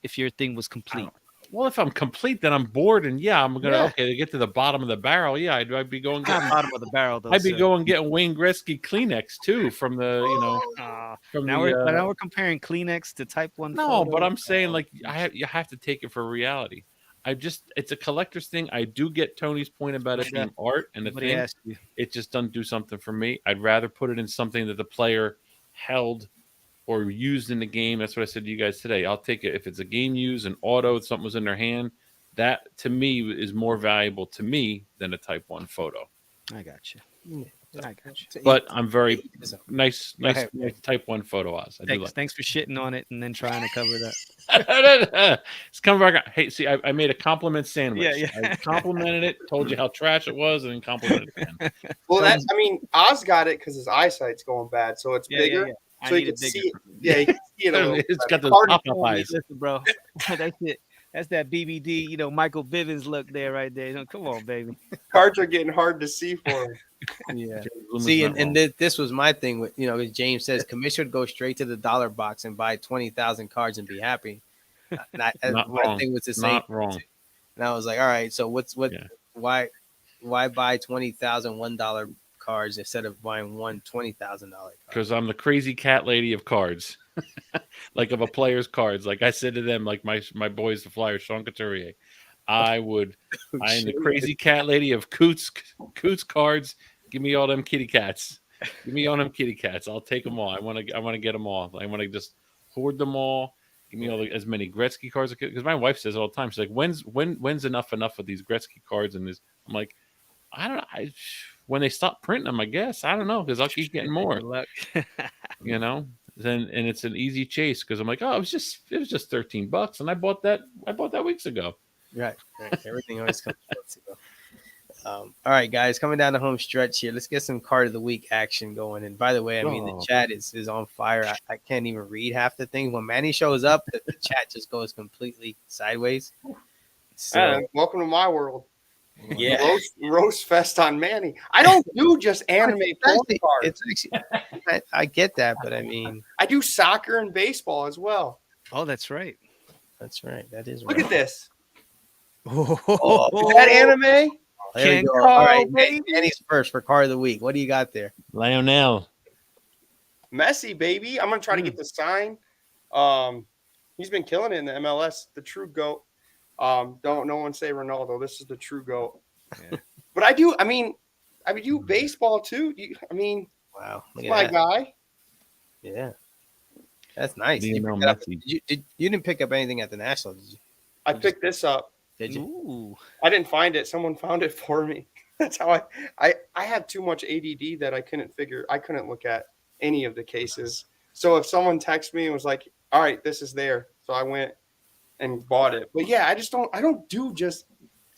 if your thing was I complete. don't- Well, if I'm complete, then I'm bored, and yeah, I'm gonna Yeah. okay to get to the bottom of the barrel. Yeah, I'd be going Not getting. bottom of the barrel though. I'd be Sir. going getting Wayne Gretzky Kleenex too from the from Now the. we're comparing Kleenex to Type 1 No, but photo. I'm saying like geez. you have to take it for reality. It's a collector's thing. I do get Tony's point about it being art and a Nobody thing. asked you. It just doesn't do something for me. I'd rather put it in something that the player held or used in the game. That's what I said to you guys today. I'll take it if it's a game used, an auto, something was in their hand. That to me is more valuable to me than a Type 1 photo. I got you. Yeah. I got you. But I'm very So, nice ahead. Type 1 photo, Oz. I do like. Thanks for shitting on it and then trying to cover that. It's coming back. Hey, see, I made a compliment sandwich. Yeah, yeah. I complimented it, told you how trash it was, and then complimented it again. Well, Oz got it because his eyesight's going bad, so it's bigger, I so he need it can bigger. see it. Yeah, he can see it a little. It's got better. those Hard to pop-up fool me. eyes. Listen, bro. That's that BBD, Michael Bivins look there right there. Come on, baby. Cards are getting hard to see for him. Yeah. see, and this was my thing with as James says, Commissioner would go straight to the dollar box and buy 20,000 cards and be happy. And Not my wrong. thing was the same. Not wrong. And I was like, all right, so Yeah. why buy 20,000 $1 cards instead of buying one $20,000 card? Because I'm the crazy cat lady of cards, like of a player's cards. Like I said to them, like my boys, the Flyers, Sean Couturier, I am the crazy cat lady of Coots cards. Give me all them kitty cats. Give me all them kitty cats. I'll take them all. I want to get them all. I want to just hoard them all. Give me as many Gretzky cards because my wife says all the time. She's like, when's enough of these Gretzky cards? And I'm like, I don't know. When they stop printing them, I guess. I don't know because I'll keep getting more. Good luck. And it's an easy chase because I'm like, oh, it was just $13, and I bought that weeks ago. Right. Everything always comes once ago. All right, guys, coming down the home stretch here. Let's get some card of the week action going. And by the way, I mean the Oh. chat is on fire. I can't even read half the things. When Manny shows up, the chat just goes completely sideways. So Welcome to my world. yeah, Roast fest on Manny. I don't do just anime porn cards. it's actually, I get that, but I mean I do soccer and baseball as well. Oh, that's right. that's right. That is Look right. at this. Oh, Is that anime? There we Ken go. All right, Carl, baby. Manny's first for card of the week. What do you got there? Lionel. Messi, baby. I'm gonna try to get the sign. He's been killing it in the MLS. The true goat. Don't no one say Ronaldo. This is the true goat. Yeah. But I do. I mean, you baseball too. Wow, look He's at my that. guy. Yeah, that's nice. You, Lionel picked that up- Messi. you didn't pick up anything at the national, did you? I picked this up. Did you? Ooh. I didn't find it. Someone found it for me. That's how I have too much ADD that I couldn't look at any of the cases. So if someone texted me and was like, "All right, this is there," so I went and bought it. But yeah, I don't do just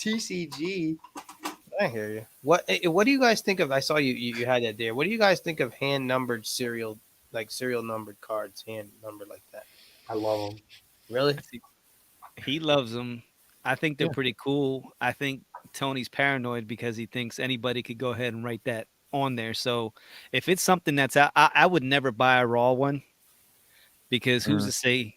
TCG. I hear you. What do you guys think of? I saw you had that there. What do you guys think of hand numbered serial numbered cards, hand numbered like that? I love them. Really? He loves them. I think they're Yeah. pretty cool. I think Tony's paranoid because he thinks anybody could go ahead and write that on there. So if it's something that's out, I would never buy a raw one because who's to say,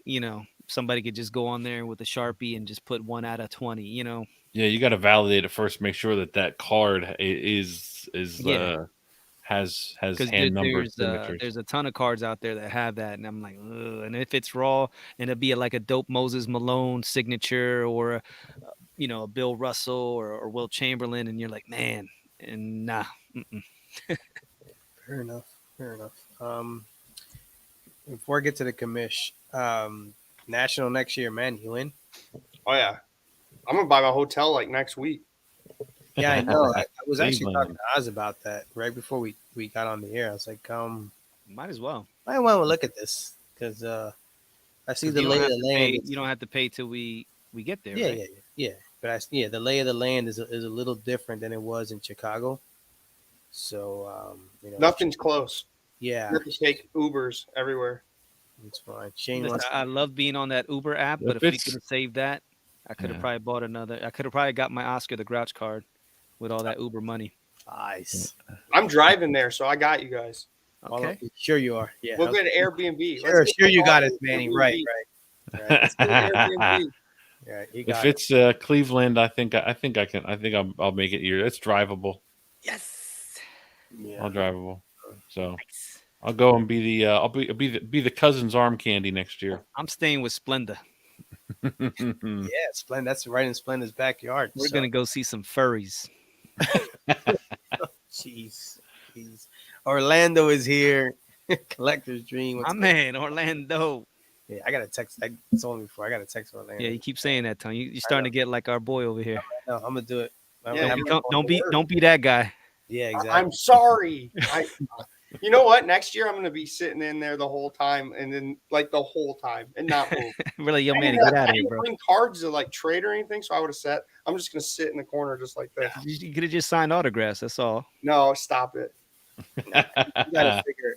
somebody could just go on there with a Sharpie and just put 1 out of 20, Yeah, you got to validate it first. Make sure that card is Yeah. has Because hand numbered signatures. there's a ton of cards out there that have that, and I'm like, ugh. And if it's raw, and it'd be like a dope Moses Malone signature, or a Bill Russell or Will Chamberlain, and you're like, man, and nah, mm-mm. Fair enough. Fair enough. Before I get to the commish, national next year, man, you in? Oh yeah, I'm gonna buy my hotel like next week. Yeah, I know. I was actually Cleveland. talking to Oz about that right before we got on the air. I was like, Might as well. I want to look at this because I see 'Cause the you lay don't of have the to land. pay. You don't have to pay till we get there. Yeah, right? yeah. But the lay of the land is a little different than it was in Chicago. So Nothing's close. Yeah, You have to take Ubers everywhere. it's fine. Shane Listen, wants. I love being on that Uber app, If but if we it's- could have saved that, I could have Yeah. probably bought another. I could have probably got my Oscar the Grouch card with all that Uber money. Nice. I'm driving there, so I got you guys. Okay. Sure you are. Yeah. We'll get an Airbnb. Sure, Let's get sure you got all it, Manny. Airbnb. Right. Let's get an Airbnb. Right. You If got it. it's Cleveland, I think I can. I think I'll make it here. It's drivable. Yes. Yeah. All drivable. So Nice. I'll go and be the cousin's arm candy next year. I'm staying with Splenda. Yeah, Splendid. That's right in Splendid's backyard. We're so- gonna go see some furries. Jeez. Orlando is here. Collector's dream. What's My man, Orlando. Yeah, I gotta text. I told him before. I gotta text Orlando. Yeah, you keep saying that, Tony. You're starting to get like our boy over here. No, I'm gonna do it. I'm Yeah, gonna have you him Don't on be the word. don't be that guy. Yeah, exactly. I'm sorry. You know what? Next year I'm going to be sitting in there the whole time, and then like the whole time, and not move. Really, yo, I man, didn't get out I of here, didn't bro. bring cards to like trade or anything, so I would have said I'm just going to sit in the corner just like this. You could have just signed autographs. That's all. No, stop it.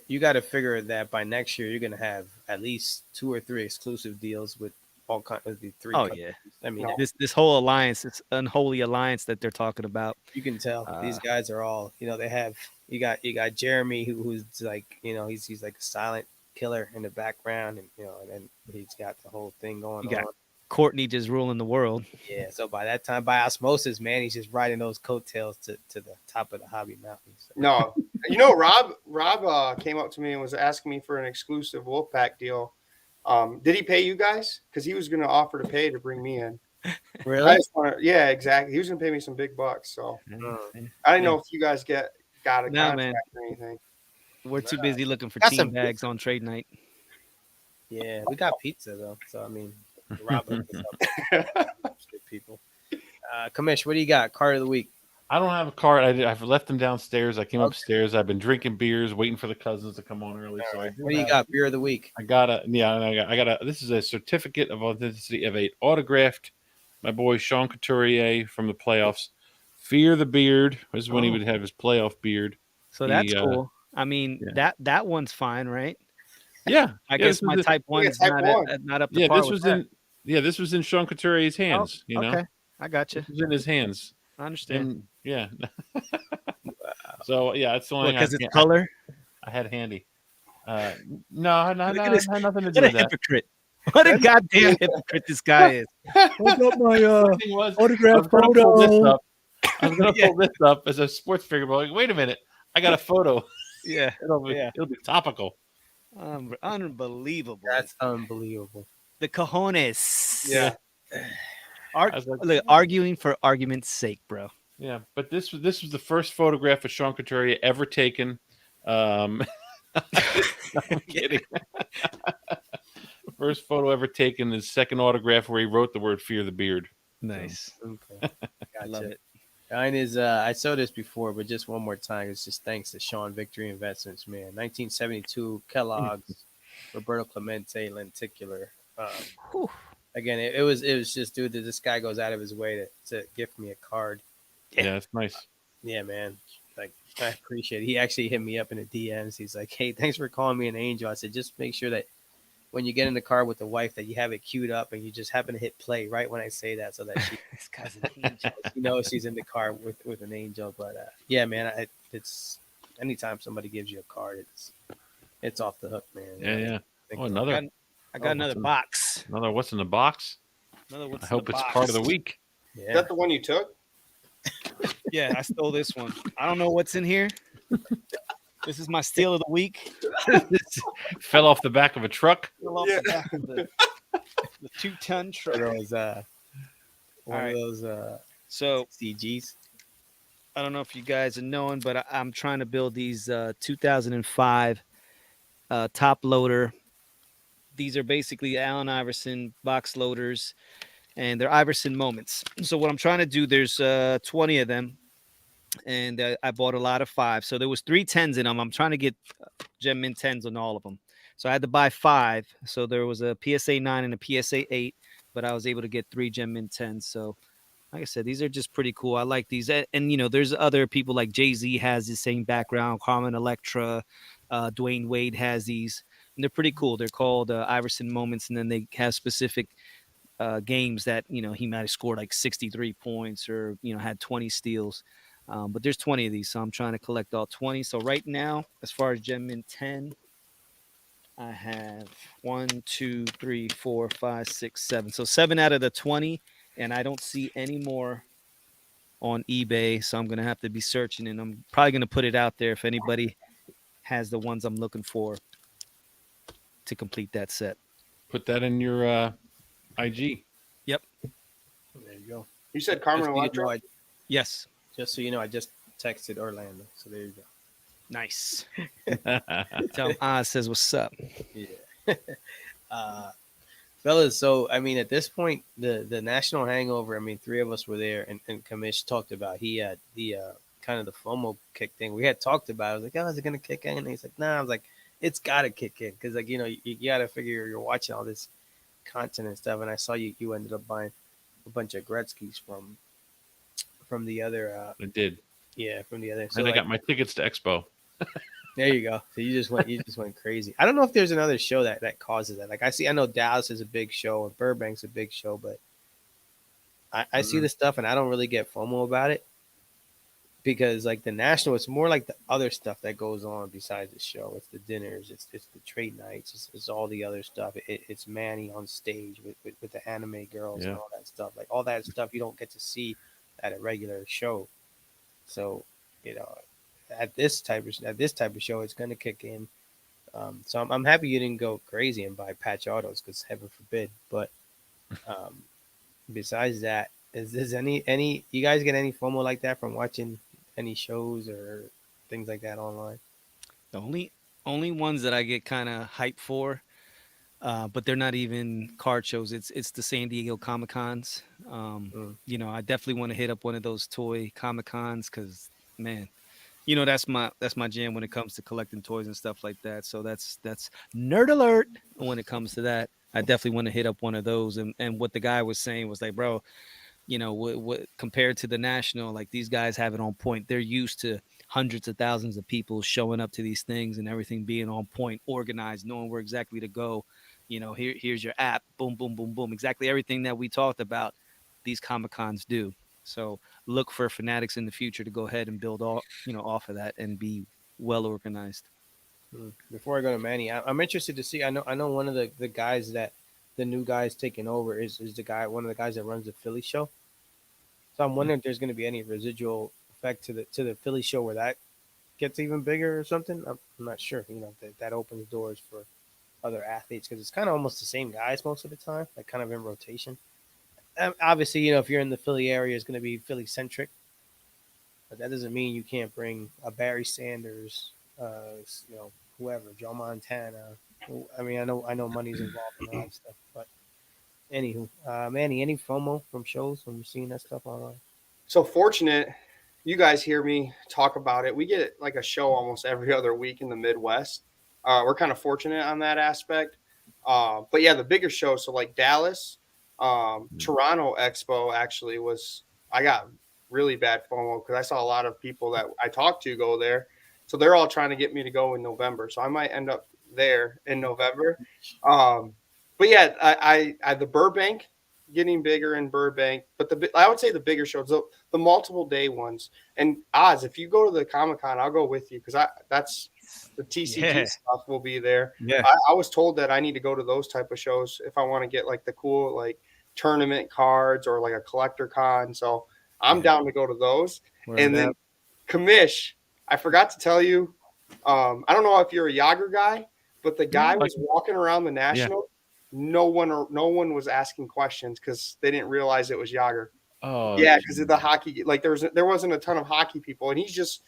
You gotta figure that by next year you're gonna have at least 2 or 3 exclusive deals with all kinds of the 3. Oh companies. yeah. I mean, No. This whole alliance, this unholy alliance that they're talking about. you can tell these guys are all. They have. You got Jeremy who's like he's like a silent killer in the background, and and then he's got the whole thing going You got on. Courtney just ruling the world. Yeah, so by that time, by osmosis, man, he's just riding those coattails to the top of the hobby mountain. So. No, Rob came up to me and was asking me for an exclusive Wolfpack deal. Did he pay you guys? Because he was going to offer to pay to bring me in. Really? Yeah, exactly. He was going to pay me some big bucks. So I didn't know if you guys got a No, contract man. or anything. We're too busy looking for Got team some bags on trade night. Yeah, we got pizza though. So I mean, Rob hooked us up. Good people. Kamish, what do you got? Card of the week. I don't have a card. I've left them downstairs. I came upstairs. I've been drinking beers, waiting for the cousins to come on early. So What do you got? Beer of the week. I got a. This is a certificate of authenticity of a autographed my boy Sean Couturier from the playoffs Fear the Beard was when he would Oh. have his playoff beard. So that's He, cool. I mean, yeah, that one's fine, right? yeah, I yeah. guess This was my the, type Yeah, one's type one. not up to yeah, par this with was that. in, yeah, this was in Sean Couturier's Oh, hands. You know, okay. I got you. this was in his hands. I understand. And yeah, so yeah, that's the only What? thing Because it's color. I had handy. Uh, no, no, Look at no, it this. had nothing to do What a with that. hypocrite. What a goddamn hypocrite this guy is. I got my The thing was, I autograph was gonna pull this photo. up. I was gonna Yeah, pull this up as a sports figure, but like, wait a minute, I got a photo. yeah, yeah. It'll be topical. Unbelievable. That's unbelievable. The cojones. Yeah. Ar- I was like, look, arguing for argument's sake, bro. yeah, but this was the first photograph of Sean Couturier ever taken. Um, I'm kidding. First photo ever taken. His second autograph where he wrote the word "Fear the Beard." Nice. Okay. Love Gotcha. it. Mine is I saw this before, but just one more time. It's just thanks to Sean Victory Investments, man. 1972 Kellogg's, Roberto Clemente lenticular. Whew. Again, it was just dude. This guy goes out of his way to gift me a card. Yeah, it's nice. Yeah, man. Like I appreciate it. He actually hit me up in the DMs. He's like, "Hey, thanks for calling me an angel." I said, "Just make sure that when you get in the car with the wife, that you have it queued up and you just happen to hit play right when I say that, so that she This guy's an angel. you know she's in the car with an angel." But yeah, man, it's anytime somebody gives you a card, it's off the hook, man. Yeah, yeah. Think Oh, of- another, I got another what's in- box. another. What's in the box? Another what's I in hope the it's box. part of the week. Is yeah. that the one you took? Yeah, I stole this one. I don't know what's in here. This is my steal of the week. Fell off the back of a truck. Fell off the back of the 2-ton One truck. of those one Alright. of those So CGs. I don't know if you guys are knowing, but I'm trying to build these 2005 top loader. These are basically Allen Iverson box loaders, and they're Iverson moments. So what I'm trying to do, there's 20 of them, and I bought a lot of 5. So there was 3 10s in them. I'm trying to get Gem Mint 10s on all of them. So I had to buy 5. So there was a PSA 9 and a PSA 8, but I was able to get 3 Gem Mint 10s. So like I said, these are just pretty cool. I like these. And you know, there's other people like Jay-Z has the same background, Carmen Electra, Dwayne Wade has these. And they're pretty cool. They're called Iverson moments, and then they have specific games that, you know, he might have scored like 63 points or, you know, had 20 steals. But there's 20 of these, so I'm trying to collect all 20. So right now, as far as Gem Mint 10, I have 1, 2, 3, 4, 5, 6, 7. So 7 out of the 20, and I don't see any more on eBay. So I'm gonna have to be searching, and I'm probably gonna put it out there if anybody has the ones I'm looking for to complete that set. Put that in your IG. Yep. There you go. You said Carmen Just so you Electra? know, Yes. just so you know, I just texted Orlando. So there you go. Nice. Tell him Oz says what's up. Yeah. Fellas, so I mean at this point the national hangover, I mean 3 of us were there, and Kamish talked about he had the kind of the FOMO kick thing. We had talked about it. I was like, "Oh, is it gonna kick in?" And he's like, "Nah." I was like, "It's gotta kick in," because like, you know, you gotta figure you're watching all this content and stuff. And I saw you ended up buying a bunch of Gretzky's from the other I did. yeah, from the other. So And I like, got my tickets to Expo. there you go. So you just went crazy. I don't know if there's another show that causes that. Like I know Dallas is a big show and Burbank's a big show, but I see the stuff and I don't really get FOMO about it, because like the national, it's more like the other stuff that goes on besides the show. It's the dinners, it's the trade nights, it's all the other stuff. It's Manny on stage with the anime girls and Yeah. all that stuff. Like all that stuff you don't get to see at a regular show. So, you know, at this type of show, it's going to kick in. So I'm happy you didn't go crazy and buy patch autos, because heaven forbid. But besides that, is any you guys get any FOMO like that from watching any shows or things like that online? The only ones that I get kind of hyped for, but they're not even card shows. It's the San Diego Comic Cons. You know, I definitely want to hit up one of those toy Comic Cons, because man, you know, that's my jam when it comes to collecting toys and stuff like that. So that's nerd alert when it comes to that. I definitely want to hit up one of those. And what the guy was saying was like, bro, what compared to the national, like these guys have it on point. They're used to hundreds of thousands of people showing up to these things and everything being on point, organized, knowing where exactly to go. Here's your app, boom, boom, boom, boom, exactly everything that we talked about. These Comic Cons do. So look for Fanatics in the future to go ahead and build all off of that and be well organized. Before I go to Manny, I'm interested to see. I know one of the guys that the new guys taking over is the guy, one of the guys that runs the Philly show. So I'm wondering if there's going to be any residual effect to the Philly show where that gets even bigger or something. I'm not sure. That opens doors for other athletes because it's kind of almost the same guys most of the time, like kind of in rotation. Obviously, if you're in the Philly area, it's going to be Philly centric, but that doesn't mean you can't bring a Barry Sanders, whoever, Joe Montana. I mean, I know money's involved in all that stuff, but anywho, Manny, any FOMO from shows when you're seeing that stuff online? So fortunate, you guys hear me talk about it. We get like a show almost every other week in the Midwest. We're kind of fortunate on that aspect. But yeah, the bigger shows, so like Dallas, Toronto Expo actually was. I got really bad FOMO because I saw a lot of people that I talked to go there. So they're all trying to get me to go in November. So I might end up there in November. Um, but yeah, I the Burbank getting bigger in Burbank, but I would say the bigger shows, the multiple day ones. And Oz, if you go to the Comic Con, I'll go with you because that's the TCG Yeah. stuff will be there. Yeah. I was told that I need to go to those type of shows if I want to get like the cool like tournament cards or like a collector con. So I'm down to go to those. Word And then up. Kamish, I forgot to tell you, I don't know if you're a Yager guy, but the guy like- was walking around the National. No one was asking questions because they didn't realize it was Yager. Oh, Yeah, because of the hockey. Like there wasn't a ton of hockey people, and he's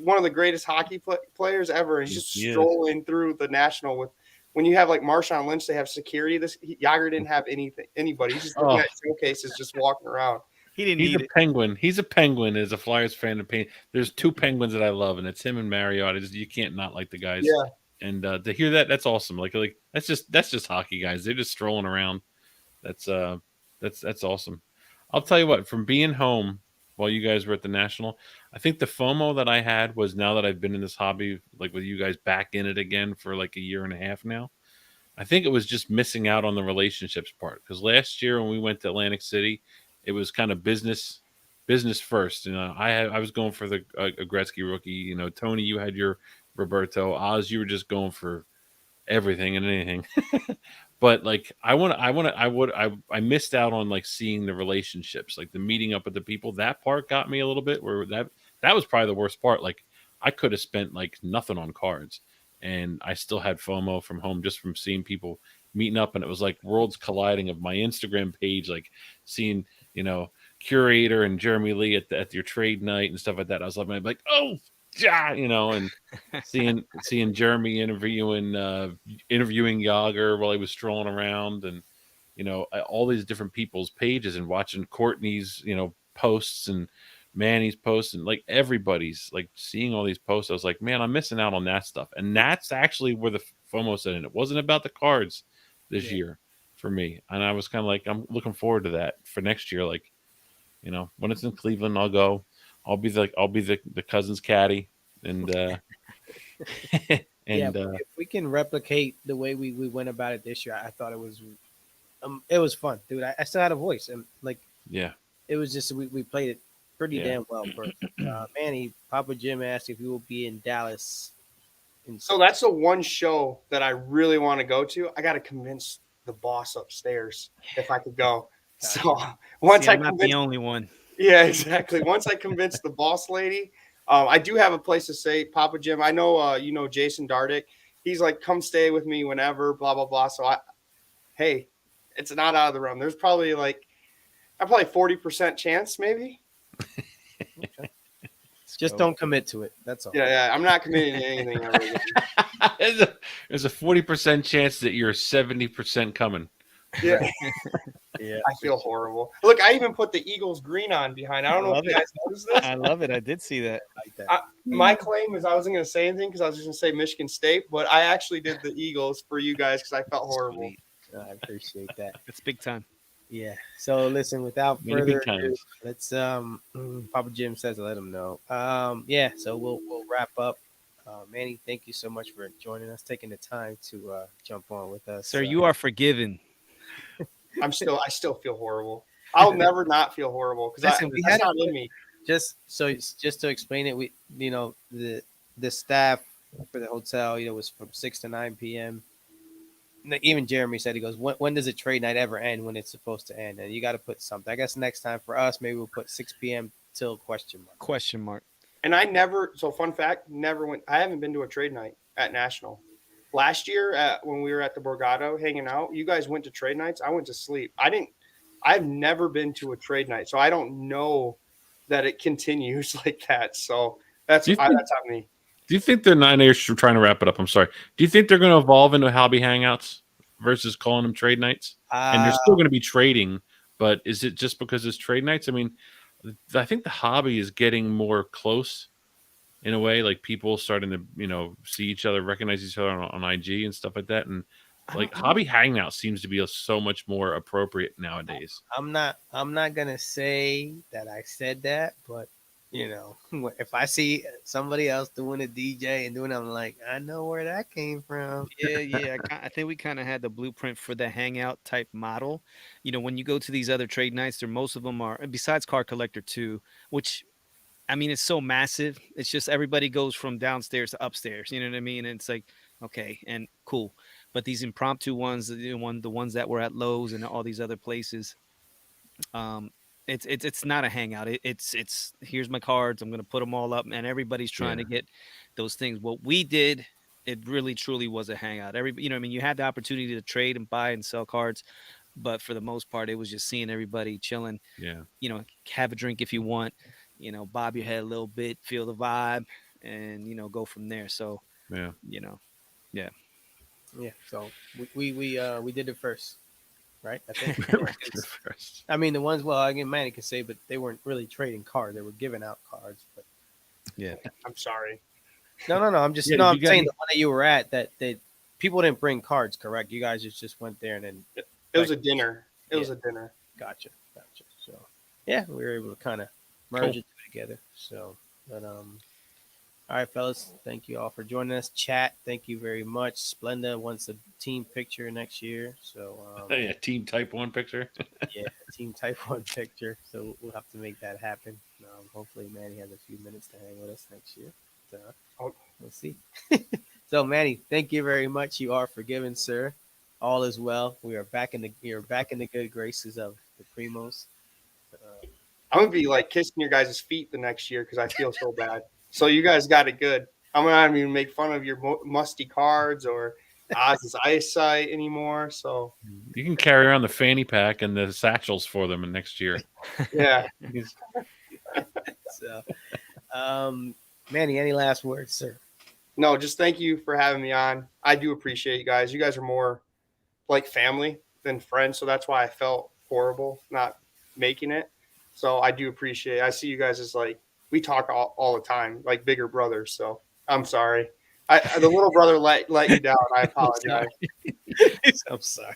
one of the greatest hockey players ever. And he's just He is. strolling through the National with. When you have like Marshawn Lynch, they have security. Yager didn't have anybody. He's just looking at showcases, just walking around. He didn't He's need a it. penguin. He's a penguin. As a Flyers fan, of pain. There's two penguins that I love, and it's him and Marriott. You can't not like the guys. Yeah. And to hear that, that's awesome. Like that's just hockey guys. They're just strolling around. That's awesome. I'll tell you what. From being home while you guys were at the National, I think the FOMO that I had was now that I've been in this hobby, like with you guys back in it again for like a year and a half now. I think it was just missing out on the relationships part because last year when we went to Atlantic City, it was kind of business first. I was going for the a Gretzky rookie. Tony, you had your Roberto. Oz, you were just going for everything and anything. But like I missed out on like seeing the relationships, like the meeting up with the people. That part got me a little bit where that was probably the worst part. Like I could have spent like nothing on cards and I still had FOMO from home just from seeing people meeting up, and it was like worlds colliding of my Instagram page, like seeing, Curator and Jeremy Lee at your trade night and stuff like that. I was like, oh yeah, and seeing Jeremy interviewing Yager while he was strolling around, and all these different people's pages, and watching Courtney's posts and Manny's posts, and like everybody's like seeing all these posts. I was like, man, I'm missing out on that stuff, and that's actually where the FOMO set in. It wasn't about the cards this year for me, and I was kind of like, I'm looking forward to that for next year. Like, when it's in Cleveland, I'll go. I'll be the cousin's caddy, and Yeah, if we can replicate the way we went about it this year, I thought it was fun, dude. I still had a voice, and like yeah. it was just we played it pretty Yeah. damn well. Perfect. Manny, Papa Jim asked if you will be in Dallas. So that's the one show that I really want to go to. I got to convince the boss upstairs if I could go. Gotcha. So once I'm not the only one. yeah, exactly. Once I convince the boss lady, I do have a place to stay, Papa Jim. I know, Jason Dardick. He's like, come stay with me whenever, blah blah blah. So hey, it's not out of the realm. There's probably 40% chance, maybe. Just don't commit to it. That's all. Yeah. I'm not committing to anything ever again. There's a 40% chance that you're 70% coming. Yeah. Yeah. I feel horrible. Look, I even put the Eagles green on behind. I don't know if you guys noticed this. I love it. I did see that. Like that. My claim is I wasn't going to say anything because I was just going to say Michigan State, but I actually did the Eagles for you guys because I felt horrible. Sweet. I appreciate that. It's big time. Yeah. So listen, without Many further big ado, times. let's Papa Jim says let him know. Yeah, so we'll wrap up. Manny, thank you so much for joining us, taking the time to jump on with us. Sir, you are forgiven. I still feel horrible. I'll never not feel horrible because I Listen, we that's had not it in me. just to explain it. We the staff for the hotel, was from 6 to 9 p.m. Even Jeremy said, he goes, when does a trade night ever end when it's supposed to end? And you got to put something. I guess next time for us, maybe we'll put 6 p.m. till question mark. Question mark. And I never. So fun fact, never went. I haven't been to a trade night at National. Last year, when we were at the Borgata hanging out, you guys went to trade nights. I went to sleep. I didn't. I've never been to a trade night, so I don't know that it continues like that. So Do you think? that's on me. Do you think they're 9 years trying to wrap it up? I'm sorry. Do you think they're going to evolve into hobby hangouts versus calling them trade nights? And they're Uh, still going to be trading, but is it just because it's trade nights? I mean, I think the hobby is getting more close in a way, like people starting to see each other, recognize each other on IG and stuff like that, and I like don't know. hobby hangout seems to be so much more appropriate nowadays. I'm not gonna say that I said that, but if I see somebody else doing a DJ and doing it, I'm like, I know where that came from. Yeah. I think we kind of had the blueprint for the hangout type model. When you go to these other trade nights, most of them are, and besides Card Collector 2, which I mean, it's so massive. It's just everybody goes from downstairs to upstairs. You know what I mean? And it's like, okay, and cool. But these impromptu ones, the ones that were at Lowe's and all these other places, um, it's not a hangout. It's here's my cards. I'm gonna put them all up, and everybody's trying Yeah, to get those things. What we did, it really truly was a hangout. I mean, you had the opportunity to trade and buy and sell cards, but for the most part, it was just seeing everybody chilling. yeah, Have a drink if you want, bob your head a little bit, feel the vibe, and go from there. So, yeah. you know, yeah. Yeah. So we did it first, right? I think. First. I mean, the ones, well, again, Manny could say, but they weren't really trading cards; they were giving out cards. But Yeah. I'm sorry. no. I'm just Yeah, no. did I'm you get saying any? the one that you were at, that they people didn't bring cards, correct? You guys just went there and then It was a dinner. It Yeah. was a dinner. gotcha. So yeah, we were able to kind of merge Cool. it together. So, but all right, fellas, thank you all for joining us. Chat, thank you very much. Splenda wants a team picture next year, so Yeah, team type 1 picture. yeah, team type one picture. So we'll have to make that happen. Hopefully, Manny has a few minutes to hang with us next year. So, Oh, we'll see. So, Manny, thank you very much. You are forgiven, sir. All is well. We are back in the good graces of the Primos. Uh, I'm gonna be like kissing your guys' feet the next year because I feel so bad. So you guys got it good. I'm not even make fun of your musty cards or Oz's eyesight anymore. So You can carry around the fanny pack and the satchels for them next year. yeah, so, Manny, any last words, sir? no, just thank you for having me on. I do appreciate you guys. You guys are more like family than friends, so that's why I felt horrible not making it. So I do appreciate it. I see you guys as like we talk all the time, like bigger brothers. So I'm sorry. The little brother let you down. I I'm sorry. apologize. I'm sorry.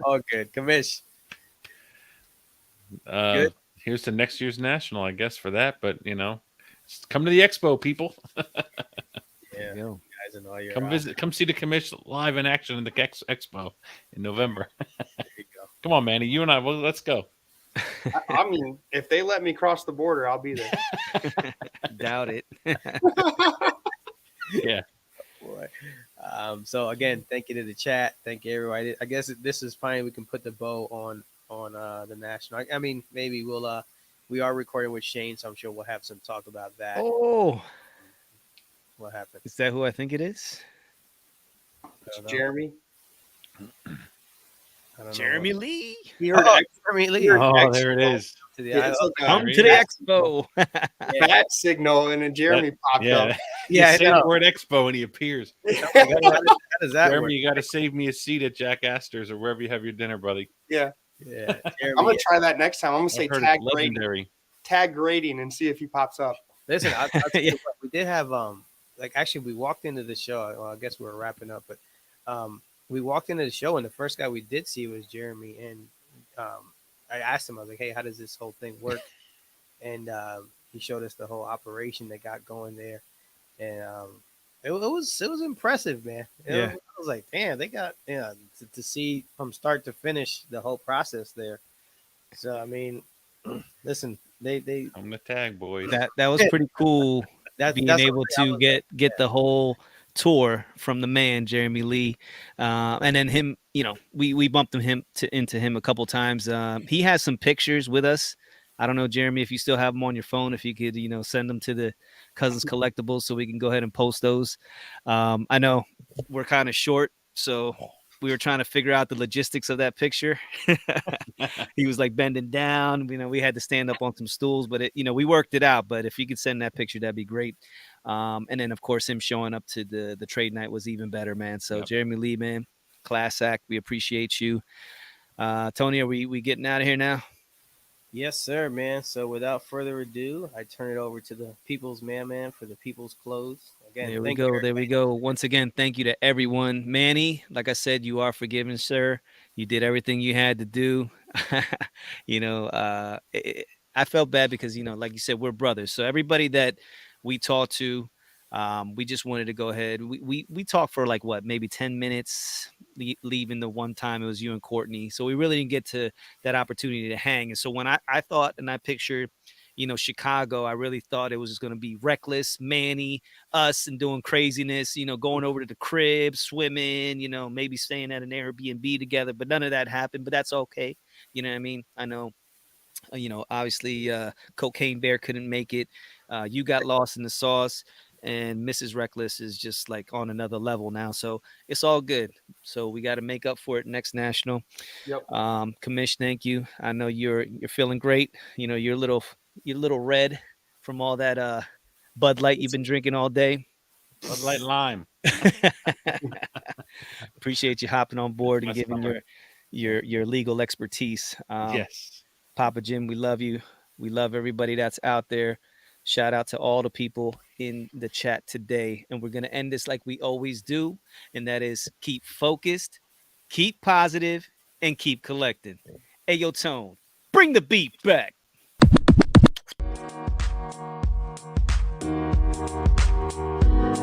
All good. Commish. Uh, Good. Here's to next year's national, I guess, for that. But come to the expo, people. Yeah. There you go. Guys and all your Come visit. Come see the commission live in action in the expo in November. there you go. Come on, Manny. You and I. Well, let's go. I mean, if they let me cross the border, I'll be there. Doubt it. Yeah. Boy. So again, thank you to the chat. Thank you everybody. I guess this is finally we can put the bow on the national. I mean, maybe we are recording with Shane, so I'm sure we'll have some talk about that. Oh, What happened? is that who I think it is? I don't know. Jeremy. I don't know. Jeremy Lee. Jeremy Lee. You're- Oh, there it is. To the Yeah, it's like a Come There to he the is. expo. bat signal, and then Jeremy popped Yeah. up. Yeah, You I say know. the word expo and he appears. How does that Jeremy, work? you got to save me a seat at Jack Astor's or wherever you have your dinner, buddy. Yeah, Yeah, I'm Jeremy. gonna try that next time. I'm gonna I've say heard tag it's grading, legendary. and see if he pops up. Listen, I'll tell Yeah. you what, we did have like actually we walked into the show. Well, I guess we were wrapping up, but we walked into the show and the first guy we did see was Jeremy, and I asked him, I was like, hey, how does this whole thing work? And he showed us the whole operation they got going there, and it was impressive, man. Yeah. I was like, damn, they got to see from start to finish the whole process there. So I mean, listen, they I'm the tag boys. That was pretty cool being that's what able I to was like, get the whole tour from the man Jeremy Lee, and then him. You know, we bumped into him a couple times. He has some pictures with us. I don't know, Jeremy, if you still have them on your phone, if you could, send them to the Cousins Collectibles so we can go ahead and post those. I know we're kind of short, so we were trying to figure out the logistics of that picture. He was like bending down. We had to stand up on some stools, but we worked it out. But if you could send that picture, that'd be great. And then of course him showing up to the trade night was even better, man. So Yep. Jeremy Lee, man, class act. We appreciate you. Tony, are we getting out of here now? yes, sir, man. So without further ado, I turn it over to the people's man for the people's clothes. Again, There we thank you, go. There we everybody. go. Once again, thank you to everyone. Manny, like I said, you are forgiven, sir. You did everything you had to do. you know, uh, it, I felt bad because, like you said, we're brothers. So everybody that we talked to, we just wanted to go ahead. We talked for like what, maybe 10 minutes, leaving the one time it was you and Courtney. So we really didn't get to that opportunity to hang. And so when I thought and I pictured, Chicago, I really thought it was just going to be reckless, Manny, us and doing craziness, going over to the crib, swimming, maybe staying at an Airbnb together, but none of that happened, but that's okay. You know what I mean? I know, obviously Cocaine Bear couldn't make it. You got lost in the sauce, and Mrs. Reckless is just like on another level now. So it's all good. So we got to make up for it next national. Yep. Commish, thank you. I know you're feeling great. You're a little red from all that Bud Light you've been drinking all day. Bud Light Lime. Appreciate you hopping on board and My giving stomach. your legal expertise. Yes. Papa Jim, we love you. We love everybody that's out there. Shout out to all the people in the chat today. And we're going to end this like we always do. And that is keep focused, keep positive, and keep collecting. Hey, yo, Tone, bring the beat back.